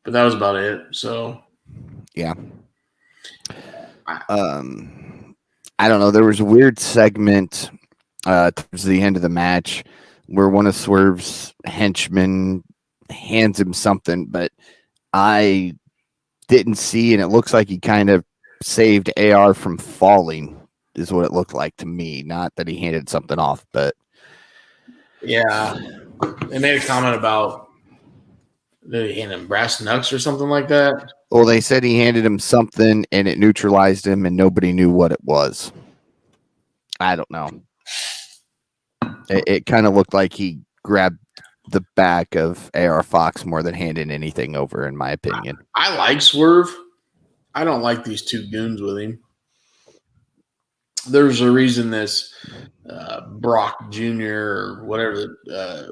B: But that was about it. So
A: Yeah. I don't know. There was a weird segment towards the end of the match where one of Swerve's henchmen hands him something, but I didn't see, and it looks like he kind of saved AR from falling, is what it looked like to me. Not that he handed something off, but
B: yeah, they made a comment about they hand him brass knucks or something like that.
A: well, they said he handed him something and it neutralized him, and nobody knew what it was. I don't know. It kind of looked like he grabbed the back of AR Fox more than handing anything over, in my opinion.
B: I like Swerve. I don't like these two goons with him. There's a reason this Brock Jr. or whatever,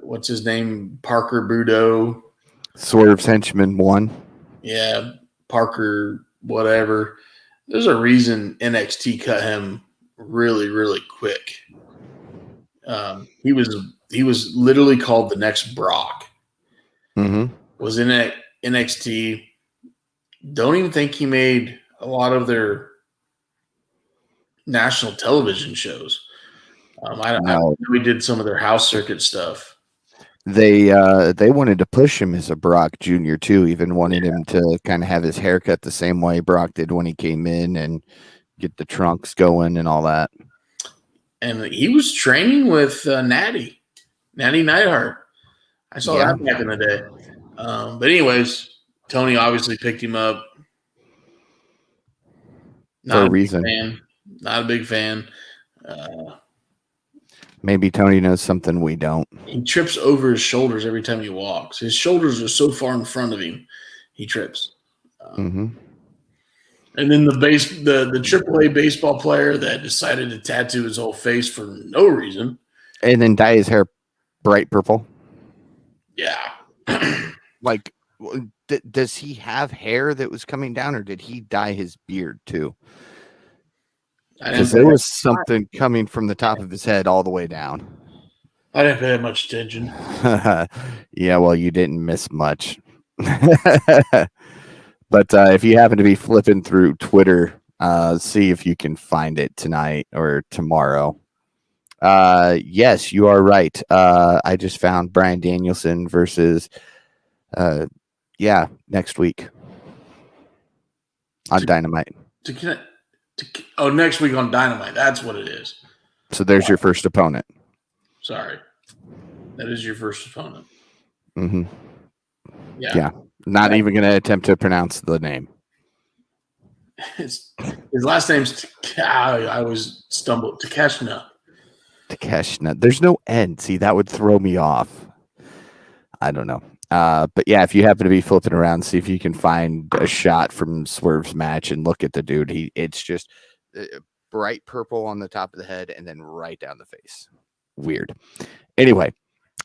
B: what's his name? Parker Budo.
A: Swerve's henchman won.
B: Yeah, Parker, whatever. There's a reason NXT cut him really, really quick. He was literally called the next Brock.
A: Mm-hmm.
B: Was in NXT. Don't even think he made a lot of their national television shows. I know we did some of their house circuit stuff.
A: They wanted to push him as a Brock Jr. too, even wanted him to kind of have his haircut the same way Brock did when he came in and get the trunks going and all that.
B: And he was training with Natty Neidhart. I saw that back in the day. But anyways, Tony obviously picked him up.
A: For a reason.
B: Not a big fan.
A: Maybe Tony knows something we don't.
B: He trips over his shoulders every time he walks. His shoulders are so far in front of him, he trips.
A: Mm-hmm.
B: And then the AAA baseball player that decided to tattoo his whole face for no reason,
A: and then dye his hair bright purple.
B: Yeah.
A: Like, does he have hair that was coming down, or did he dye his beard too? Because there was something coming from the top of his head all the way down.
B: I didn't pay much attention.
A: Yeah, well, you didn't miss much. But if you happen to be flipping through Twitter, see if you can find it tonight or tomorrow. Yes, you are right. I just found Bryan Danielson versus, next week on Dynamite.
B: Next week on Dynamite. That's what it is.
A: So there's your first opponent.
B: Sorry. That is your first opponent.
A: Mm-hmm. Yeah. Not even going to attempt to pronounce the name.
B: His last name's I always stumble. Takeshita.
A: There's no N. See, that would throw me off. I don't know. But yeah, if you happen to be flipping around, see if you can find a shot from Swerve's match and look at the dude. It's just bright purple on the top of the head and then right down the face. Weird. Anyway,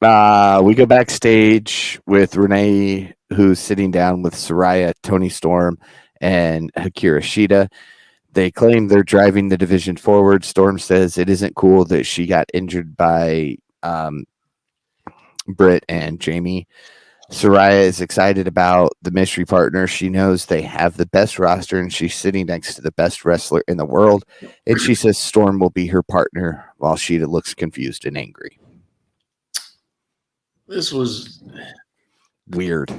A: we go backstage with Renee, who's sitting down with Saraya, Toni Storm, and Hikaru Shida. They claim they're driving the division forward. Storm says it isn't cool that she got injured by Britt and Jamie. Saraya is excited about the mystery partner. She knows they have the best roster, and she's sitting next to the best wrestler in the world. And she says Storm will be her partner, while Shida looks confused and angry.
B: This was
A: weird.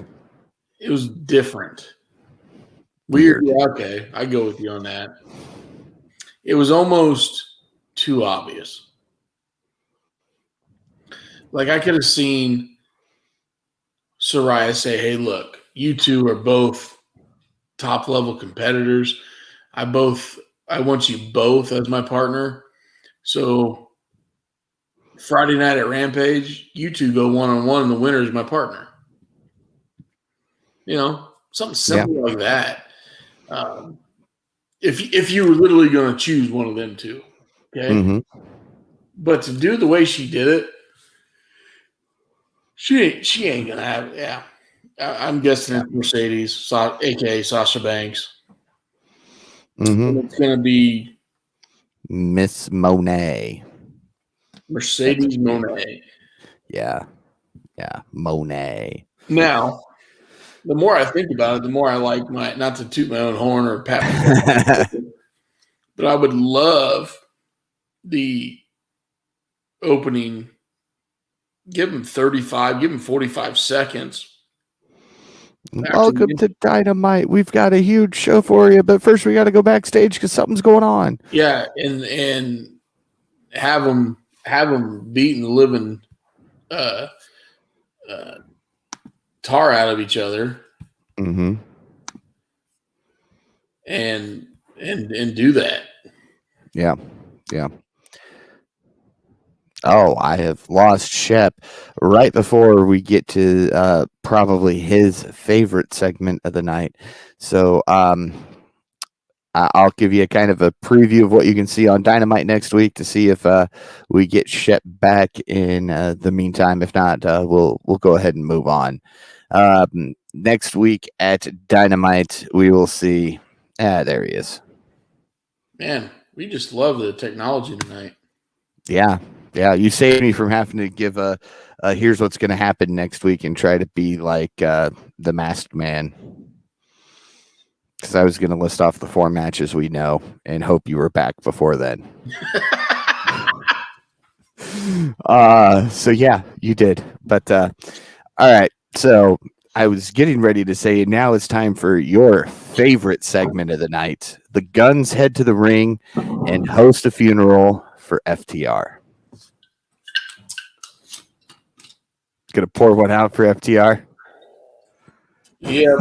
B: It was different. Weird. Yeah, okay, I go with you on that. It was almost too obvious. Like, I could have seen Saraya say, hey, look, you two are both top-level competitors. I want you both as my partner. So Friday night at Rampage, you two go one-on-one, and the winner is my partner. Something simple like that. If you were literally going to choose one of them two, okay?
A: Mm-hmm.
B: But to do the way she did it, she ain't gonna have it. Yeah, I'm guessing it's Mercedes, aka Sasha Banks.
A: Mm-hmm.
B: And it's gonna be
A: Miss Monet.
B: Mercedes Monet.
A: Yeah. Monet.
B: Now, the more I think about it, the more I like not to toot my own horn or pat myself, but I would love the opening. Give him 35, give him 45 seconds.
A: Welcome to Dynamite. We've got a huge show for you, but first we got to go backstage because something's going on.
B: Yeah, and have them beating the living tar out of each other,
A: mm-hmm.
B: and do that.
A: Yeah. Oh, I have lost Shep right before we get to probably his favorite segment of the night. So I'll give you a kind of a preview of what you can see on Dynamite next week to see if we get Shep back in the meantime. If not, we'll go ahead and move on. Next week at Dynamite, we will see. There he is.
B: Man, we just love the technology tonight.
A: Yeah, you saved me from having to give a here's what's going to happen next week and try to be like the Masked Man. Because I was going to list off the 4 matches we know and hope you were back before then. So yeah, you did. But all right. So I was getting ready to say now it's time for your favorite segment of the night. The Guns head to the ring and host a funeral for FTR. Gonna pour one out for FTR.
B: Yeah.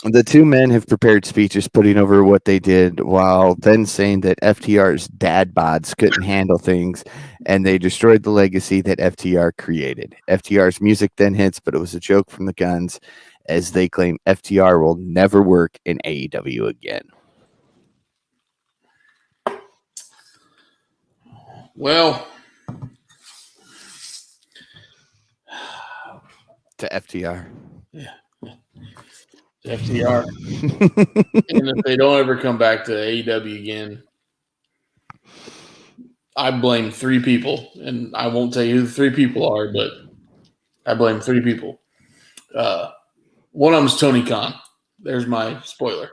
A: The 2 men have prepared speeches putting over what they did while then saying that FTR's dad bods couldn't handle things and they destroyed the legacy that FTR created. FTR's music then hits, but it was a joke from the Guns as they claim FTR will never work in AEW again.
B: Well,
A: to FTR.
B: Yeah. FTR. And if they don't ever come back to AEW again, I blame 3 people. And I won't tell you who the 3 people are, but I blame 3 people. One of them is Tony Khan. There's my spoiler.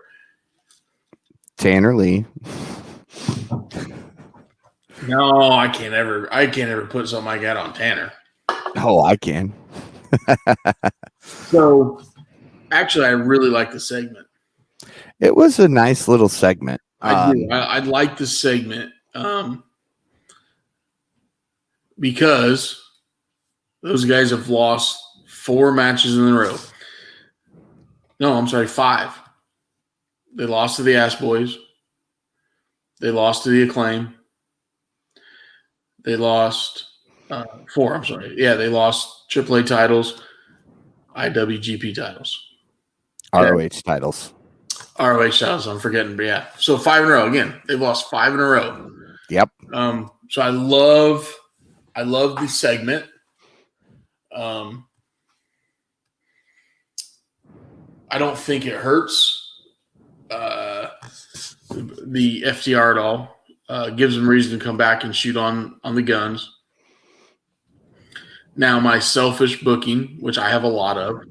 A: Tanner Lee.
B: No, I can't ever put something like that on Tanner.
A: Oh, I can.
B: So, actually, I really like the segment.
A: It was a nice little segment.
B: I do. I like the segment because those guys have lost 4 matches in a row. No, I'm sorry, 5. They lost to the Ass Boys. They lost to the Acclaim. They lost 4. I'm sorry. Yeah, they lost AAA titles, IWGP titles,
A: ROH titles.
B: ROH titles. I'm forgetting, but yeah. So 5 in a row. Again, they've lost 5 in a row.
A: Yep.
B: So I love the segment. I don't think it hurts the FTR at all. Gives them reason to come back and shoot on the Guns. Now, my selfish booking, which I have a lot of,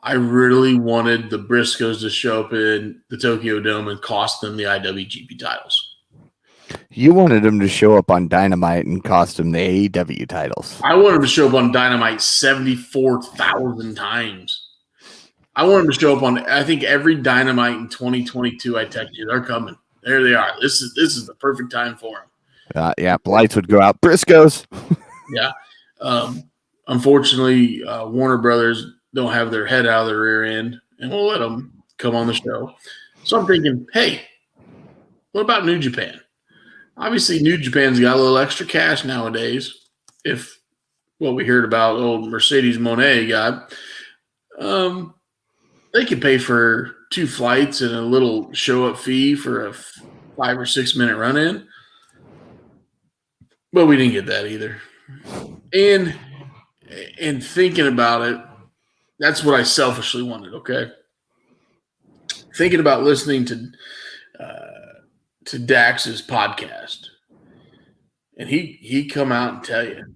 B: I really wanted the Briscoes to show up in the Tokyo Dome and cost them the IWGP titles.
A: You wanted them to show up on Dynamite and cost them the AEW titles.
B: I wanted them to show up on Dynamite 74,000 times. I want them to show up on, I think, every Dynamite in 2022. I text you, they're coming. There they are. This is the perfect time for them.
A: Yeah, lights would go out. Briscoes.
B: Yeah. Unfortunately, Warner Brothers don't have their head out of their rear end, and we'll let them come on the show. So I'm thinking, hey, what about New Japan? Obviously, New Japan's got a little extra cash nowadays. If what we heard about old Mercedes Monet got, they could pay for 2 flights and a little show-up fee for a 5 or 6 minute run-in. But we didn't get that either. And thinking about it, that's what I selfishly wanted, okay? thinking about listening to Dax's podcast, and he come out and tell you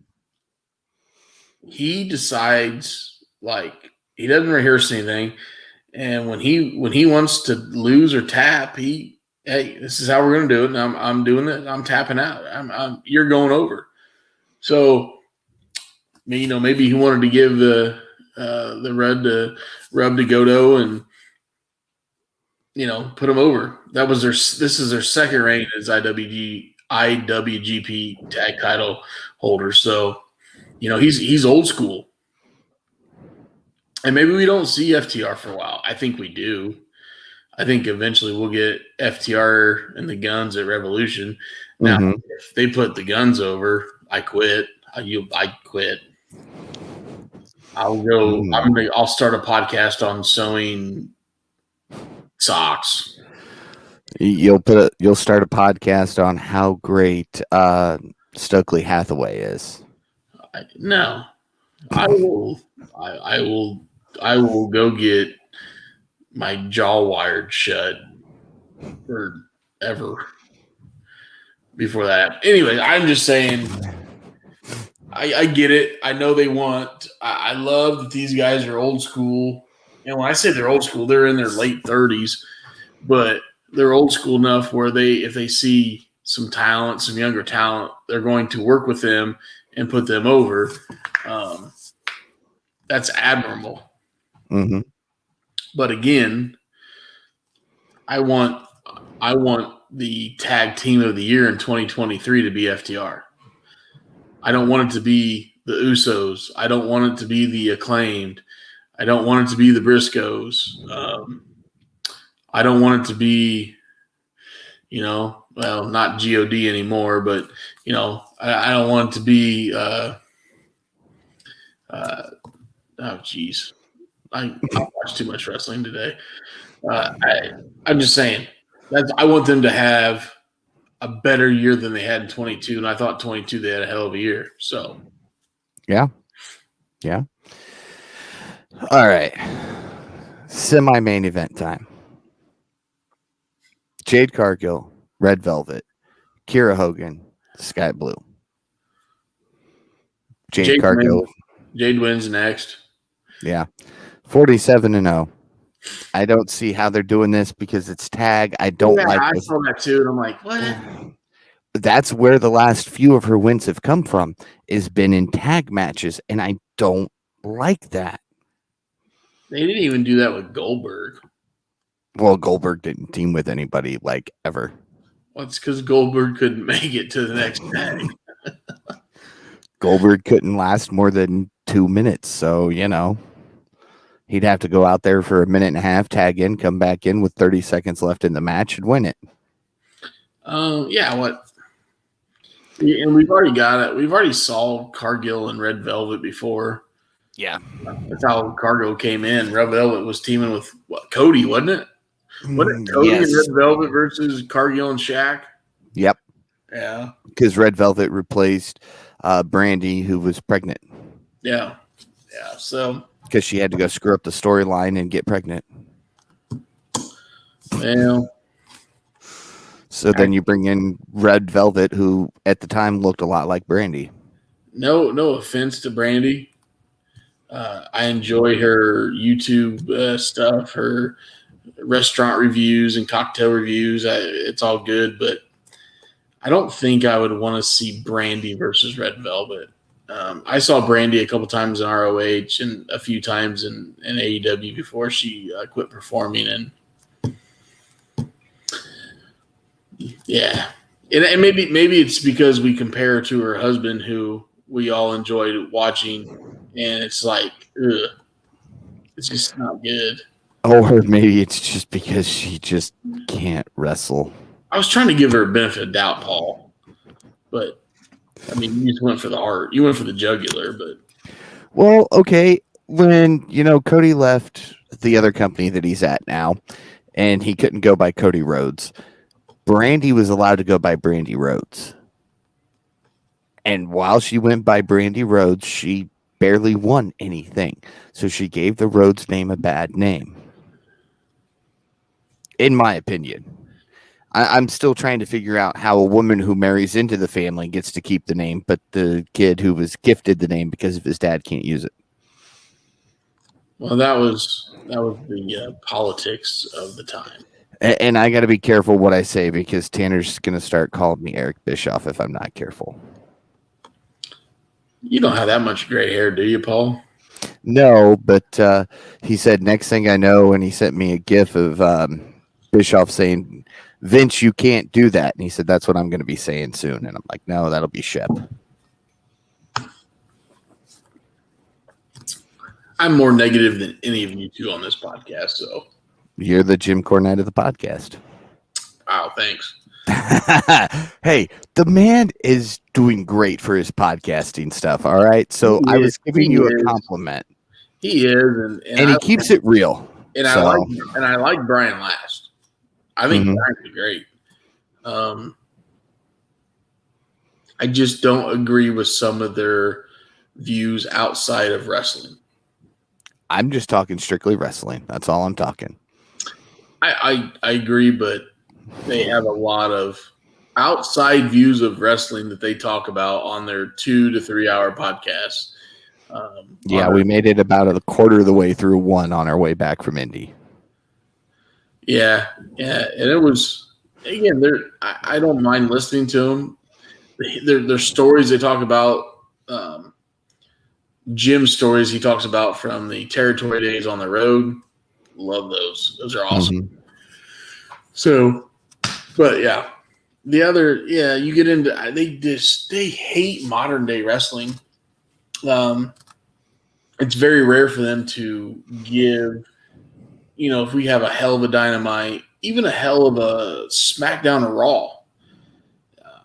B: he decides like he doesn't rehearse anything, and when he wants to lose or tap, hey, this is how we're gonna do it, and I'm doing it. I'm tapping out. You're going over. So, maybe he wanted to give the rub to Goto and put him over. This is their second reign as IWGP tag title holder. So, he's old school. And maybe we don't see FTR for a while. I think we do. I think eventually we'll get FTR and the Guns at Revolution. Now, if they put the Guns over, I quit. I quit. I'll go. I'll start a podcast on sewing socks.
A: You'll start a podcast on how great Stokely Hathaway is.
B: No, I will. I will go get my jaw wired shut forever before that. Anyway, I'm just saying. I get it. I know they want. I love that these guys are old school. And when I say they're old school, they're in their late 30s, but they're old school enough where if they see some talent, some younger talent, they're going to work with them and put them over. That's admirable.
A: Mm-hmm.
B: But again, I want the tag team of the year in 2023 to be FTR. I don't want it to be the Usos. I don't want it to be the Acclaimed. I don't want it to be the Briscoes. I don't want it to be, not GOD anymore, but, I don't want it to be, oh, geez. I watched too much wrestling today. I'm just saying, I want them to have a better year than they had in 22, and I thought 22 they had a hell of a year. So,
A: yeah. All right, semi-main event time. Jade Cargill, Red Velvet, Kiera Hogan, Sky Blue. Jade Cargill.
B: Jade wins next.
A: Yeah, 47-0. I don't see how they're doing this because it's tag. I don't like.
B: I saw that too, and I'm like, what?
A: That's where the last few of her wins have come from. Is been in tag matches, and I don't like that.
B: They didn't even do that with Goldberg.
A: Well, Goldberg didn't team with anybody like ever.
B: Well, it's because Goldberg couldn't make it to the next tag.
A: Goldberg couldn't last more than 2 minutes, so he'd have to go out there for a minute and a half, tag in, come back in with 30 seconds left in the match, and win it.
B: Yeah, what? And we've already got it. We've already saw Cargill and Red Velvet before.
A: Yeah.
B: That's how Cargill came in. Red Velvet was teaming with Cody, wasn't it? Wasn't it Cody and Red Velvet versus Cargill and Shaq?
A: Yep.
B: Yeah.
A: Because Red Velvet replaced Brandy, who was pregnant.
B: Yeah. Yeah. So.
A: Because she had to go screw up the storyline and get pregnant.
B: Well.
A: So then you bring in Red Velvet, who at the time looked a lot like Brandy.
B: No offense to Brandy. I enjoy her YouTube stuff, her restaurant reviews and cocktail reviews. It's all good, but I don't think I would want to see Brandy versus Red Velvet. I saw Brandy a couple times in ROH and a few times in AEW before she quit performing. And yeah, and maybe it's because we compare her to her husband, who we all enjoyed watching, and it's like, ugh, it's just not good.
A: Or maybe it's just because she just can't wrestle.
B: I was trying to give her a benefit of doubt, Paul, but I mean, you just went for the heart. You went for the jugular, but.
A: Well, okay. When, Cody left the other company that he's at now, and he couldn't go by Cody Rhodes, Brandy was allowed to go by Brandy Rhodes. And while she went by Brandy Rhodes, she barely won anything. So she gave the Rhodes name a bad name. in my opinion. I'm still trying to figure out how a woman who marries into the family gets to keep the name, but the kid who was gifted the name because of his dad can't use it.
B: Well, that was the politics of the time.
A: And I got to be careful what I say because Tanner's going to start calling me Eric Bischoff if I'm not careful.
B: You don't have that much gray hair, do you, Paul?
A: No, but he said next thing I know, and he sent me a gif of Bischoff saying, "Vince, you can't do that." And he said that's what I'm going to be saying soon. And I'm like, no, that'll be Shep.
B: I'm more negative than any of you two on this podcast, so.
A: You're the Jim Cornette of the podcast.
B: Wow, thanks.
A: Hey, the man is doing great for his podcasting stuff. All right. So I was giving you a compliment.
B: He is,
A: and he keeps it real.
B: And
A: so.
B: I like Brian Last. I think Brian's great. I just don't agree with some of their views outside of wrestling.
A: I'm just talking strictly wrestling. That's all I'm talking.
B: I agree, but they have a lot of outside views of wrestling that they talk about on their 2 to 3 hour podcasts.
A: We made it about a quarter of the way through one on our way back from Indy.
B: Yeah, and it was, again, I don't mind listening to them. Their stories they talk about, Jim's stories he talks about from the territory days on the road. Love those. Those are awesome.
A: Mm-hmm.
B: So, but yeah, the other, you get into, they hate modern day wrestling. It's very rare for them to give, if we have a hell of a Dynamite, even a hell of a SmackDown or Raw,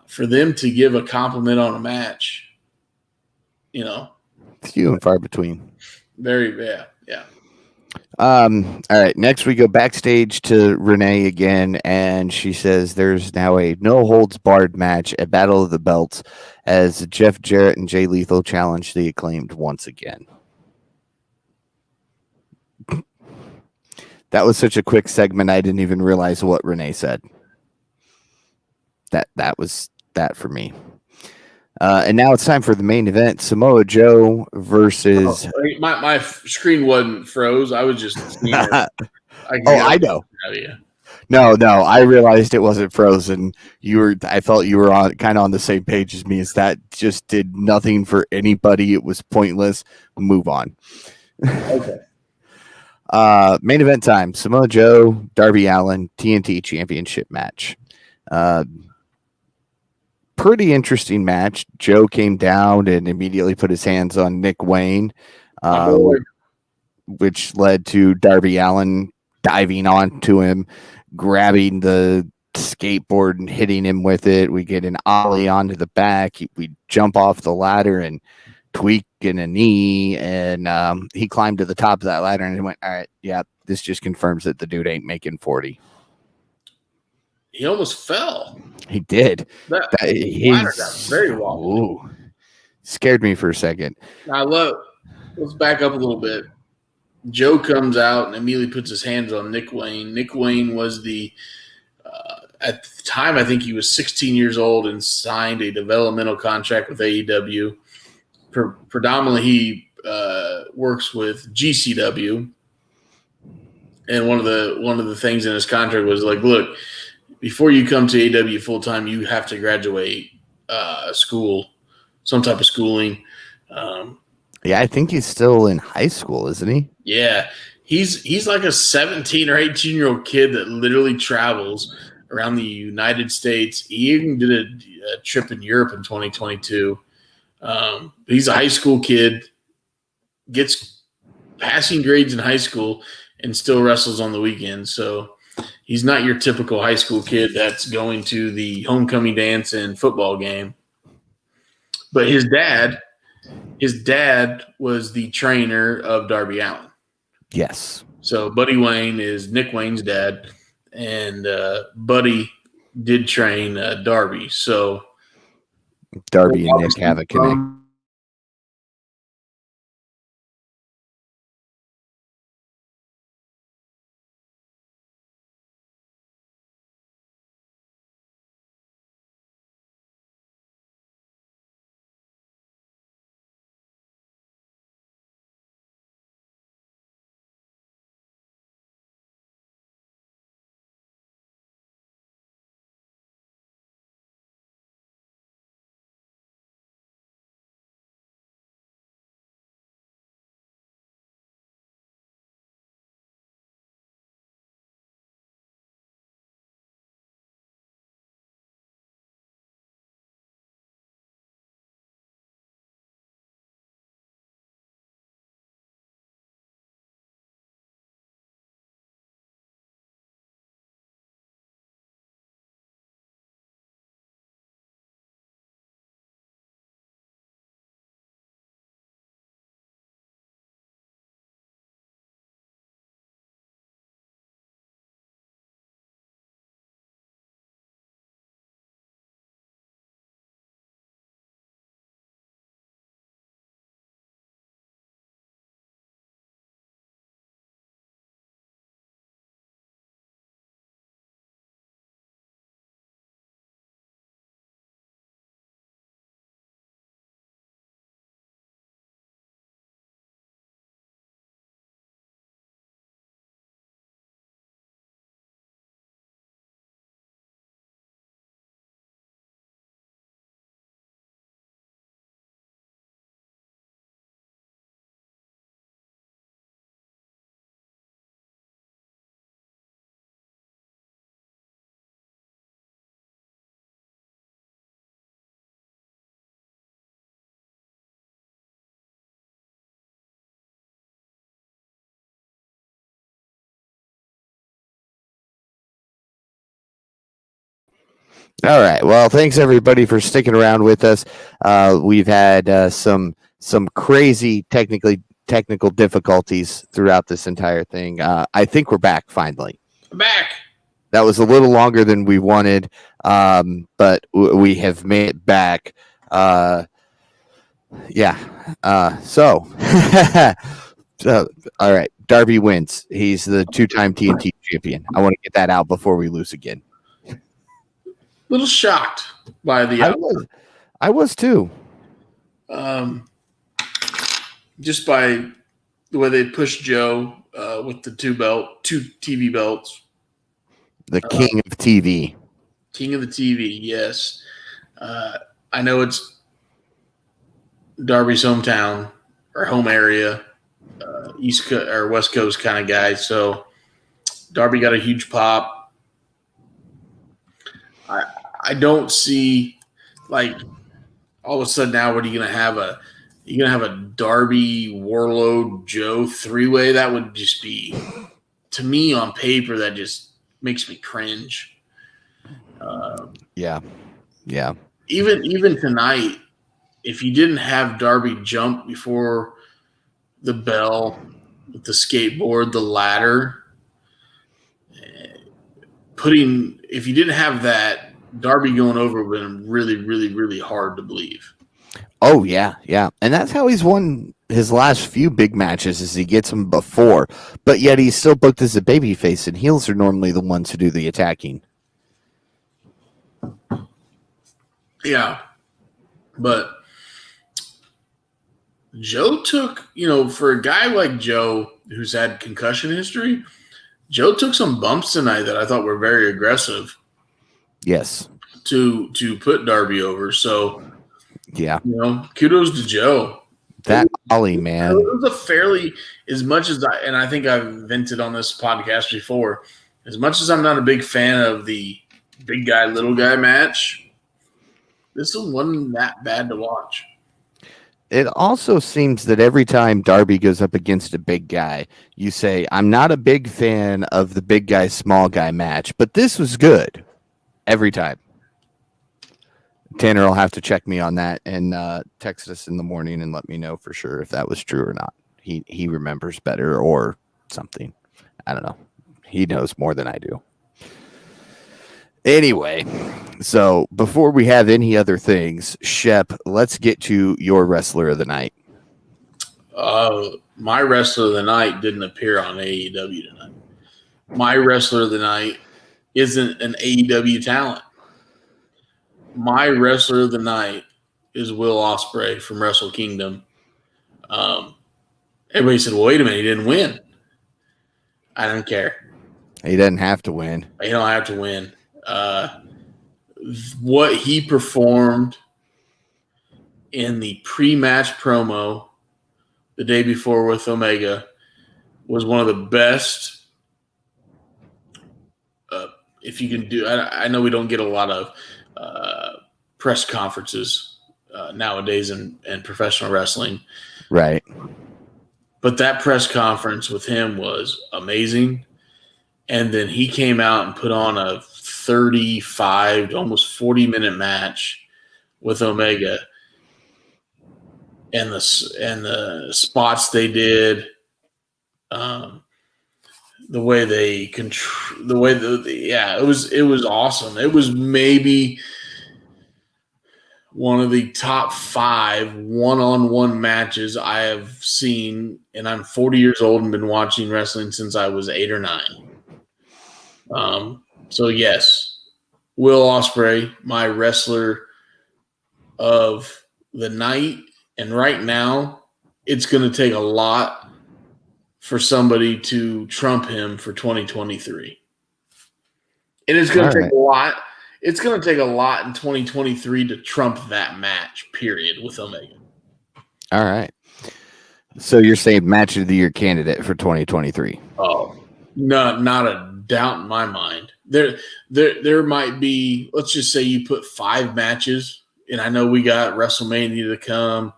B: for them to give a compliment on a match,
A: it's few and far between.
B: Very, yeah.
A: All right. Next, we go backstage to Renee again, and she says there's now a no holds barred match at Battle of the Belts as Jeff Jarrett and Jay Lethal challenge the Acclaimed once again. That was such a quick segment, I didn't even realize what Renee said. That was that for me. And now it's time for the main event: Samoa Joe versus.
B: My screen wasn't froze. I was just seeing it.
A: I know. No, I realized it wasn't frozen. I felt you were kind of on the same page as me. As that just did nothing for anybody. It was pointless. Move on.
B: Okay.
A: Main event time: Samoa Joe, Darby Allin, TNT Championship match. Pretty interesting match. Joe came down and immediately put his hands on Nick Wayne, which led to Darby Allin diving onto him, grabbing the skateboard and hitting him with it. We get an ollie onto the back. We jump off the ladder and tweak in a knee, and he climbed to the top of that ladder and went, all right, yeah, this just confirms that the dude ain't making 40.
B: He almost fell.
A: He did.
B: That ladder got very wobbly.
A: Scared me for a second.
B: Let's back up a little bit. Joe comes out and immediately puts his hands on Nick Wayne. Nick Wayne was at the time, I think he was 16 years old and signed a developmental contract with AEW. Predominantly, he works with GCW. And one of the things in his contract was like, look, before you come to AEW full time, you have to graduate school, some type of schooling.
A: I think he's still in high school, isn't he?
B: Yeah, he's like a 17 or 18-year-old kid that literally travels around the United States. He even did a trip in Europe in 2022. He's a high school kid, gets passing grades in high school, and still wrestles on the weekends. So he's not your typical high school kid that's going to the homecoming dance and football game. But his dad was the trainer of Darby Allin.
A: Yes.
B: So Buddy Wayne is Nick Wayne's dad, and Buddy did train Darby. So
A: Darby and Nick have a connection. All right. Well, thanks everybody for sticking around with us. We've had some crazy technical difficulties throughout this entire thing. I think we're back finally.
B: I'm back.
A: That was a little longer than we wanted, but we have made it back. Yeah. So, so, all right. Darby wins. He's the two-time TNT champion. I want to get that out before we lose again.
B: Little shocked by the
A: I was too.
B: Just by the way they pushed Joe with the two TV belts.
A: The king of TV.
B: King of the TV, yes. I know it's Darby's hometown or home area, East Coast or West Coast kind of guy. So Darby got a huge pop. I don't see like all of a sudden now. What are you gonna have a Darby Warlord Joe 3-way? That would just be, to me on paper, that just makes me cringe.
A: Yeah.
B: Even tonight, if you didn't have Darby jump before the bell with the skateboard, the ladder, if you didn't have that, Darby going over would have been really, really, really hard to believe.
A: Oh yeah, and that's how he's won his last few big matches. Is he gets them before, but yet he's still booked as a babyface, and heels are normally the ones who do the attacking.
B: Yeah, but Joe took, for a guy like Joe who's had concussion history, Joe took some bumps tonight that I thought were very aggressive.
A: Yes.
B: To put Darby over. So,
A: yeah,
B: kudos to Joe.
A: That Allin, man.
B: It was a fairly, as much as I think I've vented on this podcast before, as much as I'm not a big fan of the big guy, little guy match, this one wasn't that bad to watch.
A: It also seems that every time Darby goes up against a big guy, you say, I'm not a big fan of the big guy, small guy match, but this was good every time. Tanner will have to check me on that and text us in the morning and let me know for sure if that was true or not. He remembers better or something. I don't know. He knows more than I do. Anyway, so before we have any other things, Shep, let's get to your wrestler of the night.
B: My wrestler of the night didn't appear on AEW tonight. My wrestler of the night isn't an AEW talent. My wrestler of the night is Will Ospreay from Wrestle Kingdom. Everybody said, well, wait a minute, he didn't win. I don't care.
A: He doesn't have to win.
B: He don't have to win. What he performed in the pre-match promo the day before with Omega was one of the best. If you can do, I know we don't get a lot of press conferences nowadays in professional wrestling.
A: Right.
B: But that press conference with him was amazing. And then he came out and put on a 35 to almost 40-minute match with Omega. And the spots they did, the way they it was awesome. It was maybe one of the top 5 one-on-one matches I have seen, and I'm 40 years old and been watching wrestling since I was 8 or 9. So yes, Will Ospreay, my wrestler of the night, and right now it's going to take a lot for somebody to trump him for 2023. And it's going to take a lot. It's going to take a lot in 2023 to trump that match, period, with Omega.
A: All right. So you're saying match of the year candidate for 2023?
B: Oh, no, not a doubt in my mind. There might be, let's just say you put 5 matches, and I know we got WrestleMania to come.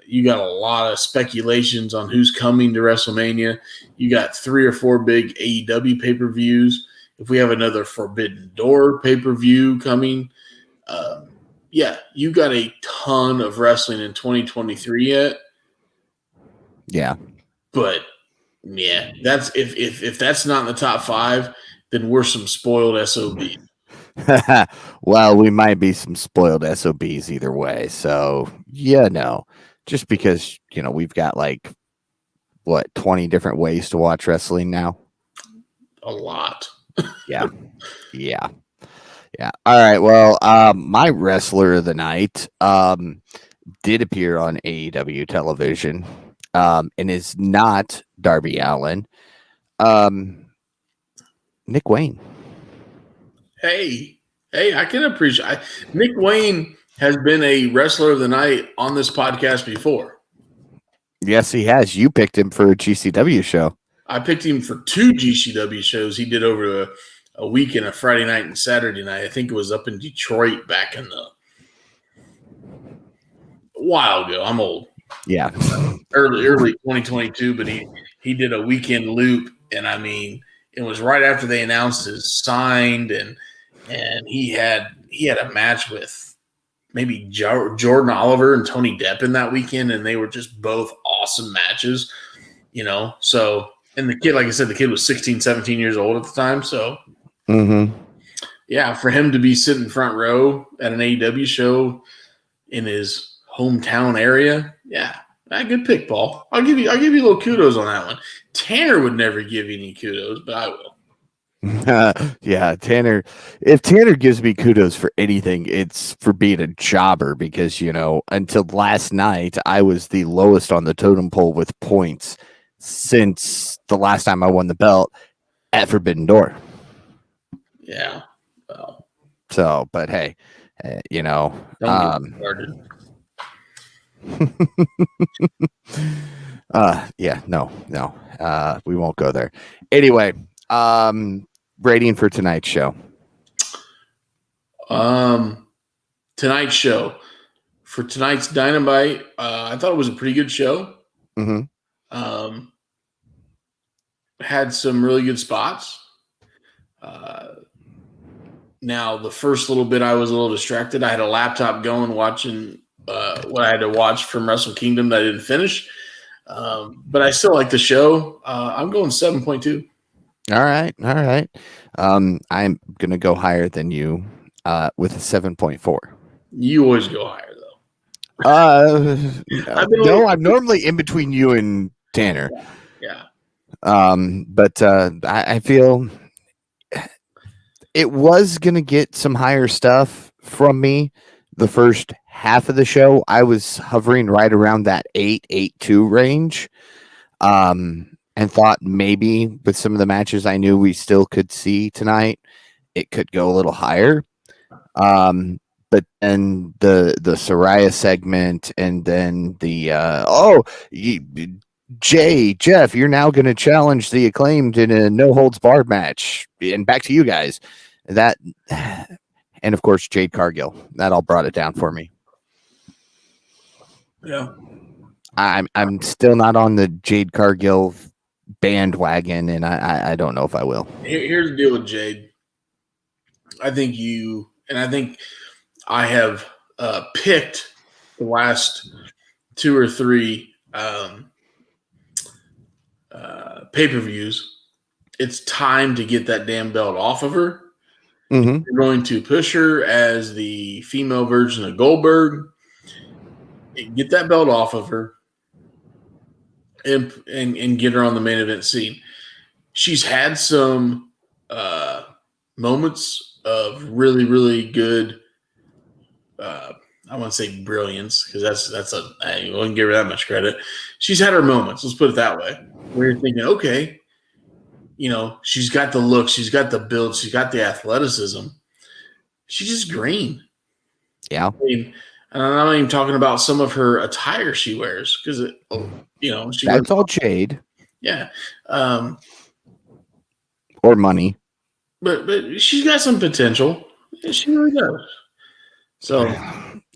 B: You got a lot of speculations on who's coming to WrestleMania. You got 3 or 4 big AEW pay-per-views. if we have another Forbidden Door pay-per-view coming, yeah, you got a ton of wrestling in 2023 yet.
A: Yeah.
B: But yeah, that's if that's not in the top 5, then we're some spoiled SOBs.
A: Well, we might be some spoiled SOBs either way. So, yeah, no. Just because, we've got 20 different ways to watch wrestling now?
B: A lot.
A: Yeah. Yeah. Yeah. All right. Well, my wrestler of the night did appear on AEW television and is not Darby Allin. Nick Wayne.
B: Hey, I can appreciate. Nick Wayne has been a wrestler of the night on this podcast before.
A: Yes, he has. You picked him for a GCW show.
B: I picked him for 2 GCW shows he did over a weekend, a Friday night and Saturday night. I think it was up in Detroit back in a while ago. I'm old.
A: Yeah.
B: Early 2022, but he did a weekend loop, and I mean, it was right after they announced his signed, and he had a match with maybe Jordan Oliver and Tony Depp in that weekend, and they were just both awesome matches, So, and the kid, like I said, the kid was 16, 17 years old at the time, so yeah, for him to be sitting front row at an AEW show in his hometown area, yeah. Good pick, Paul. I'll give you a little kudos on that one. Tanner would never give you any kudos, but I will.
A: Yeah, Tanner. If Tanner gives me kudos for anything, it's for being a jobber because, until last night, I was the lowest on the totem pole with points since the last time I won the belt at Forbidden Door.
B: Yeah. Well.
A: So, but hey,
B: Don't get started.
A: Yeah, no, we won't go there. Anyway, rating for tonight's show.
B: Tonight's show for tonight's Dynamite, I thought it was a pretty good show. Had some really good spots. Now the first little bit I was a little distracted. I had a laptop going watching what I had to watch from Wrestle Kingdom that I didn't finish. But I still like the show. I'm going 7.2.
A: All right. I'm going to go higher than you with a 7.4.
B: You always go higher, though.
A: No, I'm normally in between you and Tanner.
B: Yeah.
A: But I feel it was going to get some higher stuff from me the first half of the show. I was hovering right around that 8.2 range. And thought maybe with some of the matches I knew we still could see tonight, it could go a little higher. But then the Soraya segment, and then the Jeff, you're now going to challenge the Acclaimed in a no holds barred match, and back to you guys. That, and of course Jade Cargill. That all brought it down for me.
B: Yeah,
A: I'm still not on the Jade Cargill bandwagon, and I don't know if I will.
B: Here's the deal with Jade. I think I have picked the last 2 or 3 pay-per-views. It's time to get that damn belt off of her. You're going to push her as the female version of Goldberg. Get that belt off of her. And get her on the main event scene. She's had some moments of really, really good. I want to say brilliance because I wouldn't give her that much credit. She's had her moments. Let's put it that way. Where you're thinking, okay, she's got the look, she's got the build, she's got the athleticism. She's just green.
A: Yeah.
B: I mean, and I'm not even talking about some of her attire she wears because
A: that's all Jade.
B: Yeah.
A: Or money.
B: But she's got some potential. She really does. So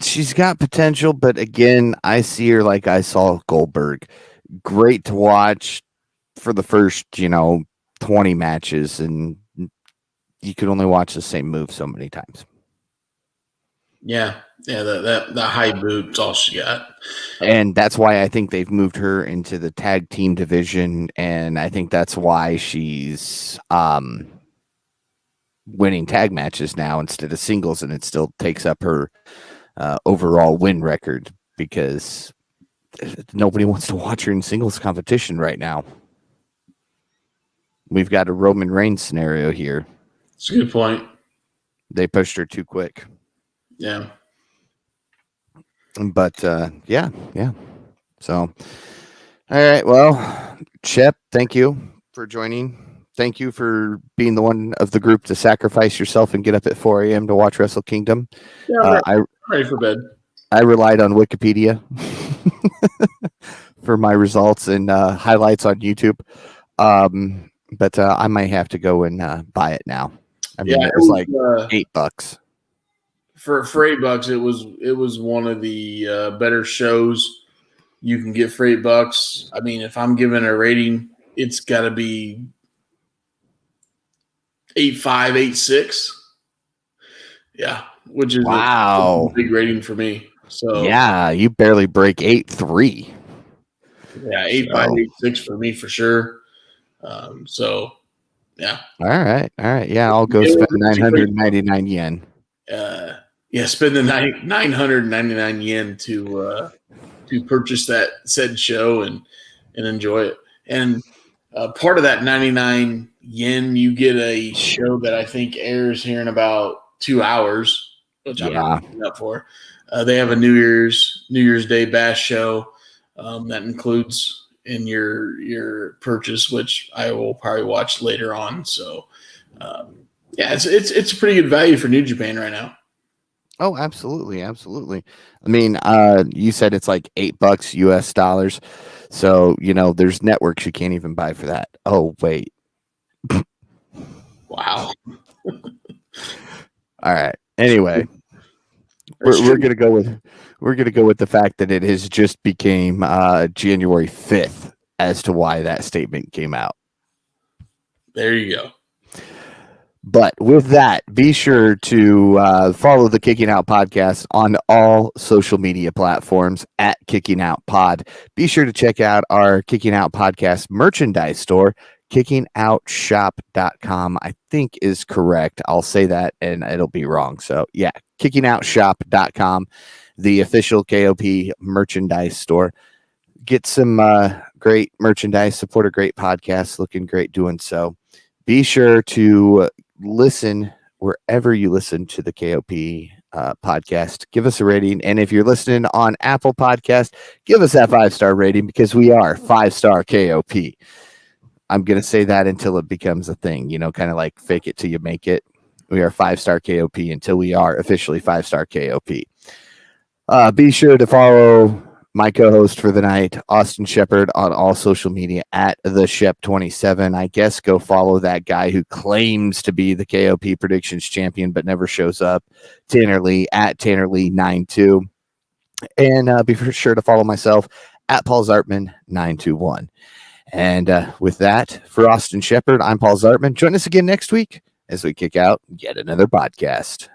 A: she's got potential, but again, I see her like I saw Goldberg. Great to watch for the first, 20 matches, and you could only watch the same move so many times.
B: Yeah, that high boot's all she got.
A: And that's why I think they've moved her into the tag team division, and I think that's why she's winning tag matches now instead of singles, and it still takes up her overall win record because nobody wants to watch her in singles competition right now. We've got a Roman Reigns scenario here.
B: That's a good point.
A: They pushed her too quick.
B: Yeah.
A: But yeah. So, all right. Well, Shep, thank you for joining. Thank you for being the one of the group to sacrifice yourself and get up at 4 a.m. to watch Wrestle Kingdom.
B: Yeah, I'm ready for bed.
A: I relied on Wikipedia for my results and highlights on YouTube. But I might have to go and buy it now. I mean, it was like $8.
B: For $8, it was one of the better shows you can get for $8. I mean, if I'm giving a rating, it's got to be 8.5, 8.6. Yeah, which is a big rating for me. So
A: yeah, you barely break 8.3.
B: Yeah, 8.5, 8.6 for me for sure. So yeah.
A: All right. Yeah, I'll go spend 999 yen.
B: Yeah, spend the 999 yen to purchase that said show and enjoy it. And part of that 99 yen, you get a show that I think airs here in about 2 hours, which I'm not up for. They have a New Year's Day bash show that includes in your purchase, which I will probably watch later on. So yeah, it's a pretty good value for New Japan right now.
A: Oh, absolutely. I mean, you said it's like $8 US dollars. So, there's networks you can't even buy for that. Oh, wait.
B: Wow.
A: All right. Anyway, we're gonna go with the fact that it has just became January 5th as to why that statement came out.
B: There you go.
A: But with that, be sure to follow the Kicking Out Podcast on all social media platforms at Kicking Out Pod. Be sure to check out our Kicking Out Podcast merchandise store, kickingOutshop.com, I think is correct. I'll say that and it'll be wrong. So yeah, kickingOutshop.com, the official KOP merchandise store. Get some great merchandise, support a great podcast, looking great doing so. Be sure to listen wherever you listen to the KOP podcast. Give us a rating. And if you're listening on Apple Podcast, give us that 5-star rating because we are 5-star KOP. I'm going to say that until it becomes a thing, kind of like fake it till you make it. We are 5-star KOP until we are officially 5-star KOP. Be sure to follow my co-host for the night, Austin Shepard, on all social media at the Shep27. I guess go follow that guy who claims to be the KOP predictions champion but never shows up, Tanner Lee at TannerLee92. And be sure to follow myself at Paul Zartman 921. And with that, for Austin Shepard, I'm Paul Zartman. Join us again next week as we kick out yet another podcast.